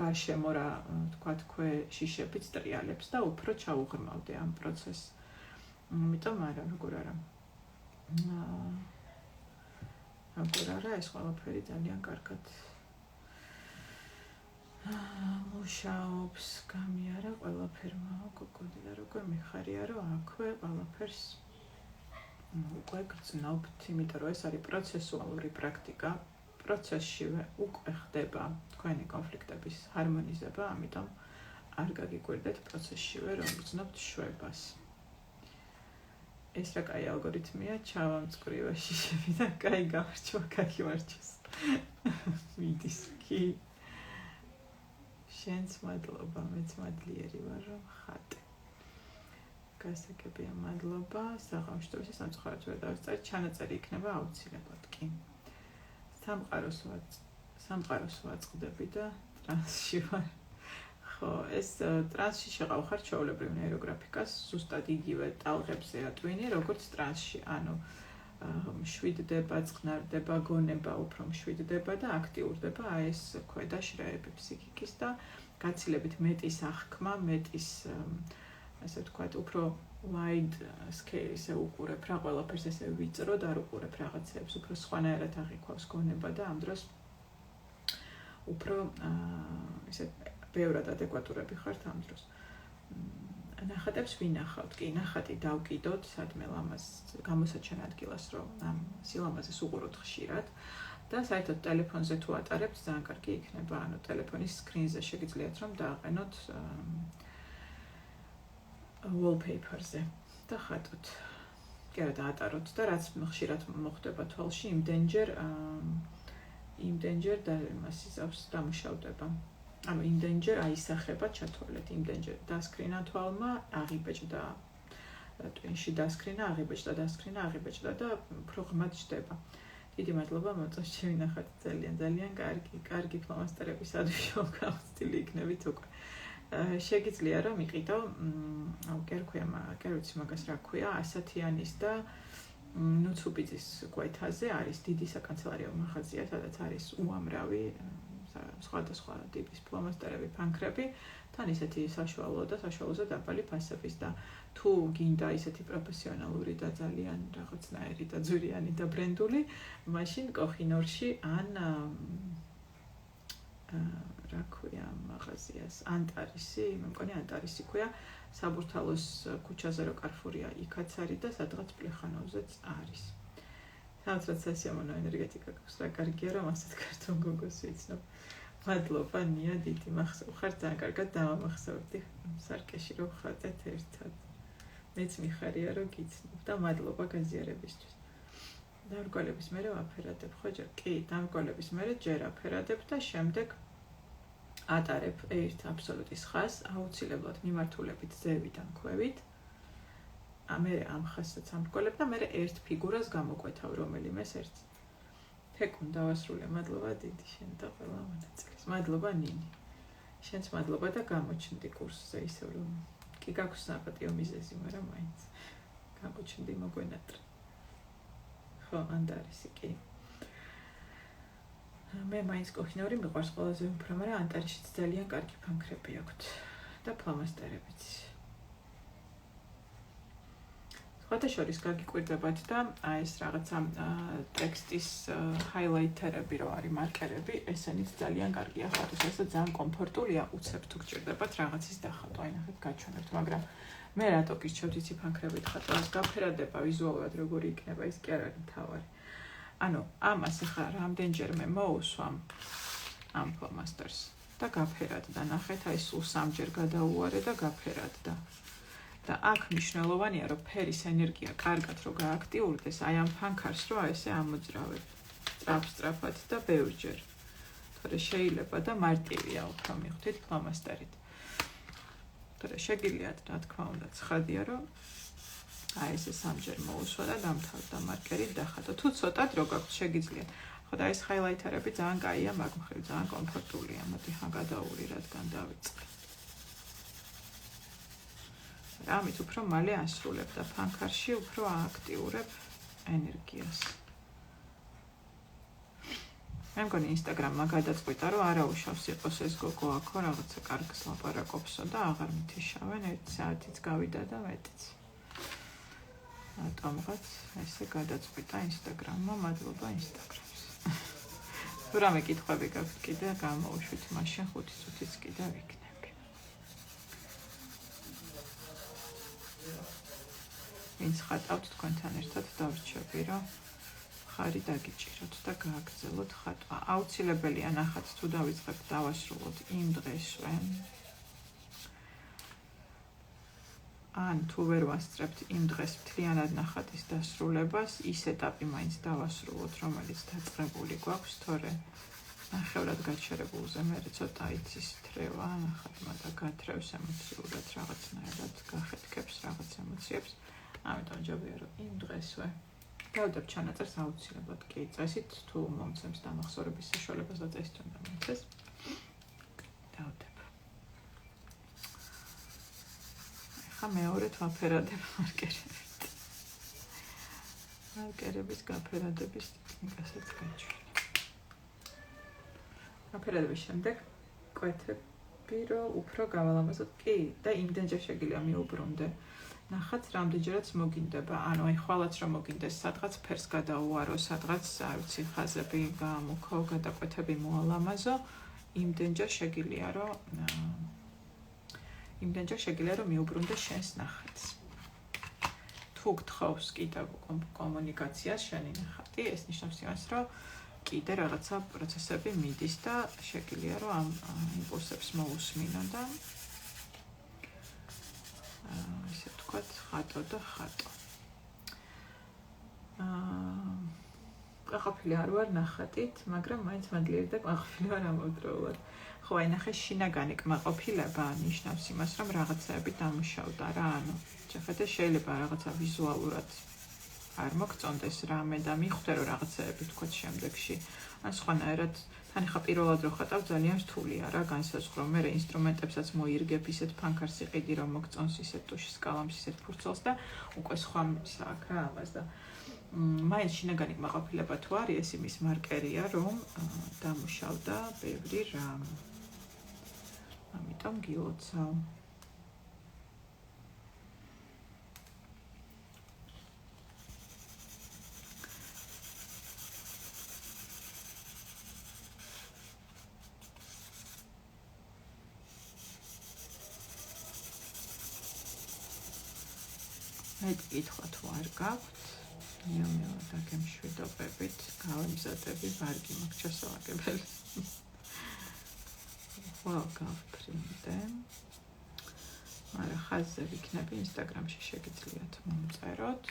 გარშემო რა თქვათ ქვე შიშებიც ტრიალებს და უფრო ჩაუღრმავდე ამ პროცესს. ამიტომ არა, როგორ არა. ეს ყველაფერი ძალიან კარგად მუშაობს, გამიარა ყველაფერმა, გოგოდი და როგორ მიხარია, რომ აქვე ყველაფერს უკვე გრძნობთ, იმიტომ რომ ეს არის პროცესუალური პრაქტიკა, პროცესშივე უკვე ხდება თქვენი კონფლიქტების ჰარმონიზება, ამიტომ არ გაგიკვირდეთ პროცესშივე, რომ გრძნობთ შვებას. ეს რა კაი ალგორითმია, ჩავამწყრივა შიშები და კაი გამარჯვა, გაგიმარჯოს. მიდის კი. შენც მადლობა, მეც მადლიერი ვარ, რომ ხატე. გასაგებია მადლობა, საღამოშტობის სამწუხაროდ ვერ დავწერთ, ჩანაწერი იქნება აუცილებლად კი. სამყაროს ვაწყდები და ტრანსში ვარ. ხო, ეს ტრანსში შეყავ ჩვეულებრივ ნეიროგრაფიკას, ზუსტად იგივე ტალღებზე ატვინი, როგორც ტრანსში, ანუ მშვიდდება, წყნარდება, გონება უფრო მშვიდდება და აქტიურდება აი ეს ქვედა შრეები ფსიქიკის და გაცილებით მეტის აღქმა, მეტის ასე ვთქვათ, უფრო wide scale-ზე უყურებ რა ყველაფერს ესე ვიწროდ არ უყურებ რაღაცებს, უფრო სხვანაირად აღიქვავს გონება და ამ დროს უფრო ესე ბევრად ადეკვატურები ხართ ამ დროს. ნახატებს ვინახავთ, კი, ნახატი დავკიდოთ, სადმე ლამაზ გამოსაჩენ ადგილას, რომ ამ სილამაზეს უყუროთ ხშირად და საერთოდ ტელეფონზე თუ ატარებთ, ძალიან კარგი იქნება, ანუ ტელეფონის სკრინზე შეგიძლიათ რომ დააყენოთ wallpaper-ზე და ხატოთ. კი არა, დაატაროთ და რაც ხშირად მოხდება თვალში, იმ danger და იმას იზავს დამუშავდება. ანუ იმ danger აისახება ჩათვალეთ, იმ danger დასკრინა თვალმა, აღიბეჭდა ტვინში დასკრინა, აღიბეჭდა და უფრო ღრმად ჯდება. დიდი მადლობა მოწონს ჩემი ნახატი, ძალიან კარგი ფლომასტერების ადვიშო გამოცდილი იქნებით უკვე. შეგიძლია რომ იყიდო, კერქვია მაგას რა ქვია, ასათიანის და ნუცუბიძის კვეთაზე არის დიდი საკანცელარიო მაღაზია, სადაც არის უამრავი სხვადასხვა ტიპის ფლომასტერები, ფანქრები, თან ისეთი საშუალო და საშუალოზე დაბალი ფასების და თუ გინდა ისეთი პროფესიონალური და ძალიან რაღაცნაირი და ძვირიანი და ბრენდული, მაშინ კოხინორში ან რა ქვია მაღაზიას ანტარისი, მე მგონი ანტარისი ქვია, საბურთალოს ქუჩაზე რო კარფურია, იქაც არის და სადღაც პლეხანოვზეც არის. Სადღაც სასიამოვნო ენერგეტიკა აქვს, რა კარგია რომ ასეთ ქართულ გოგოს ვიცნობ. მადლობა ნია დიდი, ხარ ძალიან კარგად დავამახსოვრდი სარკეში რომ ხატეთ ერთად. მეც მიხარია რომ გიცნობ და მადლობა გაზიარებისთვის. დამრგვალების მერე ვაფერადებ, ხო ჯერ? კი, დამრგვალების მერე ჯერ აფერადებ და შემდეგ ატარებ ერთ აბსოლუტის ხაზს, აუცილებლად მიმართულებით ზევიდან ქვევით. მე ამ ხაზსაც ამრგვალებ და მე ერთ ფიგურას გამოკვეთავ რომელიმეს ერთს. თეკუნ დავასრულე, მადლობა დიდი შენ და ყველა მონაწილეს. მადლობა ნინი. შენც მადლობა და გამოჩნდი კურსზე ისევ რომ კი გაქვს საპატიო მიზეზი, მაგრამ მაინც გამოჩნდი მოგვენატრა. ხო, ანტარისი კი. მე მაინც კოხინორი მიყვარს ყველაზე უფრო, მაგრამ ანტარიშიც ძალიან კარგი ფანქრები აქვთ და ფლომასტერებიც. სხვადასხვა გაგიკვირდებათ და ეს რაღაცა ტექსტის ჰაილაითერები რო არის მარკერები, ესენიც ძალიან კარგია ხატვისას და ძალიან კომფორტულია, უცებ თუ გჭირდებათ რაღაცის დახატვა, ნახეთ გაჩვენებთ, მაგრამ მე რატო გირჩევთ იცი ფანქრებით ხატვას, გაფერადება ვიზუალურად როგორი იქნება, ის კი არ არის მთავარი. ანუ ამას ახლა რამდენჯერმე მოусვამ ამ ფლომასტერს და გაფერადდა, ნახეთ, აი სულ 3-ჯერ გადაუარე და გაფერადდა. და აქ მნიშვნელოვანია, რომ ფერის ენერგია კარგად რო გააქტიურდეს, აი ამ ფანქარს რო ესე ამოძრავებ. სწრაფად და ბევრჯერ. თორე შეიძლება და მარტივია უფრო მიხვდით ფლომასტერით. თორე შეგიძლიათ, რა თქმა უნდა, ცხადია, რომ აი ესე 3-ჯერ მოусვა და დამთავრდა მარკერით დახატო. თუ ცოტად რო გაქვთ, შეგიძლიათ. ხო და ეს ჰაილაითერები ძალიან კაია, მაგ მხრივ ძალიან კომფორტულია. მოდი ხან გადაური, რადგან დავიწყე. ამით უფრო მალე ასრულებ და ფანქარში უფრო ააქტიურებ ენერგიას. მე მგონი ინსტაგრამმა გადაწყვიტა, რომ არა უშავს იყოს ეს გოგო აქო, რაღაცა კარგს ლაპარაკობსო და აღარ მითიშავენ, 1 საათიც გავიდა და მეტიც. რატომღაც ესე გადაწყვიტა ინსტაგრამმა, მადლობა ინსტაგრამს. თუ რამე კითხვები გაქვთ კიდე, გამოუშვით, მაშინ 5 წუთიც კიდე ვიქნები. ვინც ხატავთ თქვენთან ერთად დავრჩები, რომ ხარი დაგიჭიროთ და გააგრძელოთ ხატვა. აუცილებელია ნახათ თუ დავიწყებთ დავასრულოთ იმ დღესვე. ან თუ ვერ ვასწრებთ იმ დღეს მთლიანად ნახატის დასრულებას, ის ეტაპი მაინც დავასრულოთ, რომელიც დაწყებული გვაქვს, თორე ნახევრად გაჩერებულზე მე ცოტა იცის თრევა, ნახატმა და გათრევს ემოციურად რაღაცნაირად, გახეთქებს რაღაც ემოციებს. ამიტომ ჯობია რომ იმ დღესვე გავდებ ჩანაწერს აუცილებლად კი წესით თუ მომცემს დამახსოვრების საშუალებას და წესით უნდა მომცეს დავდებ. ახლა მეორედ ვაფერადებ მარკერებით. მარკერების გაფერადების ტექნიკასაც გაჩვენე. აფერადების შემდეგ კვეთები რომ უფრო გავალამაზოთ კი და იმდენჯერ შეგიძლია მიუბრუნდე. ნახაც რამდენჯერაც მოგინდება, ანუ აი ხვალაც რომ მოგინდეს, სადღაც ფერს გადაუარო, სადღაც არ ვიცი ხაზები გამუქო, გადაკვეთები მოალამაზო, იმდენჯერ შეგიძლია რომ მიუბრუნდე შენს ნახატს. თუ გთხოვს კიდევ კომუნიკაციას შენი ნახატი, ეს ნიშნავს იმას, რომ კიდე რაღაცა პროცესები მიდის და შეგიძლია რომ ამ იმპულსებს მოусმინო და ისე ვთქვათ, ხატო და ხატო. ყოფილი არ ვარ ნახატით, მაგრამ მაინც მადლიერი და ყოფილი ვარ ამავდროულად. ხო, აი ნახე შინაგანი კმაყოფილება ნიშნავს იმას, რომ რაღაცაები დამუშავდა რა, ანუ შეხედე შეიძლება რაღაცა ვიზუალურად არ მოგწონდეს რამე და მიხვდე რომ რაღაცაები ვთქვათ შემდეგში. ან სხვანაირად თან ხა პირველად რო ხატავ ძალიან რთულია რა განსაზღვრო. მე ინსტრუმენტებსაც მოირგებ ისეთ ფანქარს იყიდი რომ მოგწონს ისეთ ტუშის კალამს, ისეთ ფურცელს და უკვე სხვა აქვს რა ამას და მაინც შინაგანი კმაყოფილება თუ არის, ეს იმის მარკერია, რომ დამუშავდა ბევრი რამ. ამიტომ გილოცავ. კითხვა თუ არ გაქვთ, ნელ-ნელა დაგემშვიდობებით, გავემზადები ვარგი მაქვს ჩასავაგებელი. ხვალ გავფრინდე. მაგრამ ხაზზე ვიქნები ინსტაგრამში შეგიძლიათ მომწეროთ.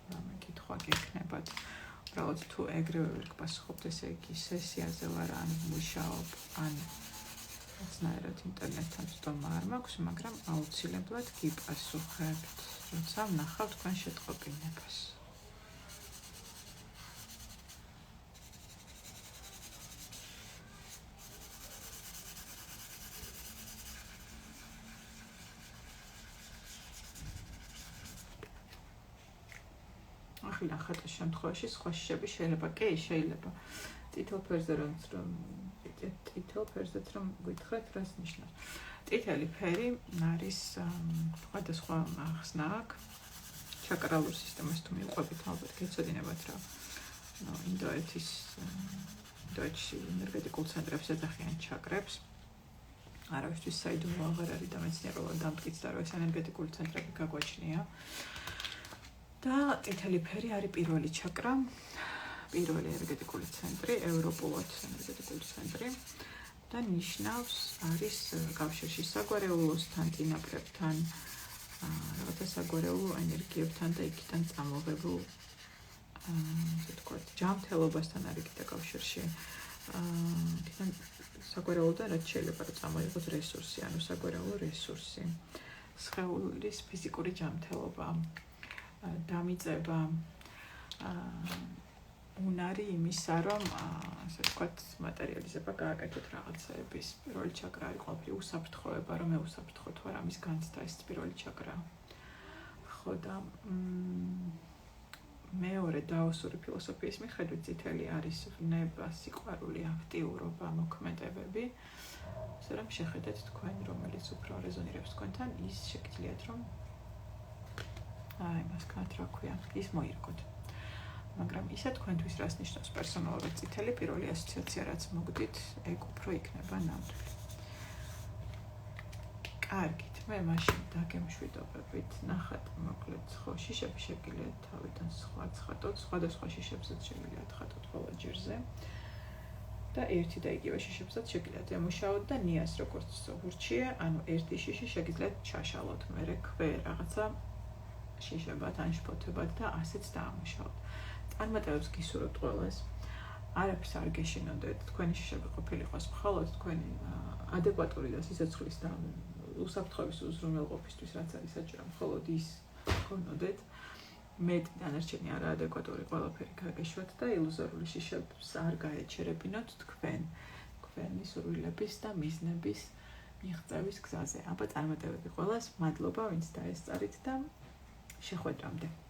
რამე კითხვა გექნებათ. უბრალოდ თუ ეგრევე ვერ გპასუხობთ, ესე იგი სესიაზე ვარ, ან მუშაობ, ან რაღაცნაირად ინტერნეტთან ცდომა არ მაქვს, მაგრამ აუცილებლად გიპასუხებთ. როცა ვნახავ თქვენ შეტყობინებას. ახლა ნახეთ ამ შემთხვევაში სხვა შიშები შეიძლება, კი, შეიძლება. წითელ ფერზე რომ გითხრათ, რას ნიშნავს? წითელი ფერი არის სხვადასხვა ახსნა აქვს. ჩაკრალურ სისტემას თუ მიუყვებით, ალბათ გეცოდინებათ რა. ინდოეთში ენერგეტიკულ ცენტრებს ეძახიან ჩაკრებს. არავისთვის საიდუმლო აღარ არის და მეცნიერულად დამტკიცდა, რომ ეს ენერგეტიკული ცენტრები გაგვაჩნია. და წითელი ფერი არის პირველი ჩაკრა, პირველი ენერგეტიკული ცენტრი, ევროპულად ენერგეტიკული ცენტრი. და ნიშნავს არის კავშირში საგვარეულოსთან, წინაპრებთან, რაღაცა საგვარეულო ენერგიებთან და იქიდან წამოღებულ ასე ვთქვათ, ჯანმრთელობასთან არის კიდე კავშირში. იქიდან საგვარეულოდან რაც შეიძლება რომ წამოიღოს რესურსი, ანუ საგვარეულო რესურსი, სხეულის ფიზიკური ჯანმრთელობა, დამიწება, უნარი იმისა, რომ ასე ვთქვათ, მატერიალიზება გააკეთოთ რაღაცეების. პირველი ჩაკრა არის ყოველთვის უსაფრთხოება, რომ მე უსაფრთხო თუ არა, ამის განცდა ეს პირველი ჩაკრა. ხო და მეორე დაოსური ფილოსოფიის მიხედვით წითელი არის ნება, სიყვარული, აქტიურობა, მოქმედებები. ასე რომ შეხედეთ თქვენ, რომელიც უფრო რეზონირებს თქვენთან, ის შეგიძლიათ რომ მას განთ რა ქვია, ის მოირგოთ. მაგრამ ისა თქვენთვის რას ნიშნავს პერსონალურად წითელი, პირველი ასოციაცია რაც მოგდით, ეგ უფრო იქნება ნამდვილი. კარგით, მე მაშინ დაგემშვიდობებით, ნახატ მოკლედ ხო, შიშები შეგიძლიათ თავიდან სხვა ცხადოთ, სხვადასხვა შიშებსაც შეგიძლიათ ხატოთ ყველა ჯერზე. და ერთი და იგივე შიშებსაც შეგიძლიათ ემუშაოთ და ნიას როგორც ვურჩიე, ანუ ერთი შიში შეგიძლიათ ჩაშალოთ, მერე ქვე რაღაცა შიშებად ან შფოთებად და ასეც დაამუშავოთ. წარმატებებს გისურვებთ ყველას. არაფერს არ გეშინოდეთ, თქვენი შიშები ყოფილიყოს მხოლოდ თქვენი ადეკვატური და სიცოცხლის და უსაფრთხოების უზრუნველყოფისთვის, რაც არის საჭირო, მხოლოდ ის გქონოდეთ. მეტი დანარჩენი არაადეკვატური ყველაფერი გაგეშვათ და ილუზორული შიშებს არ გაეჩერებინოთ თქვენი სურვილების და მიზნების მიღწევის გზაზე. აბა წარმატებები ყველას, მადლობა ვინც დაესწარით და შეხვედრამდე.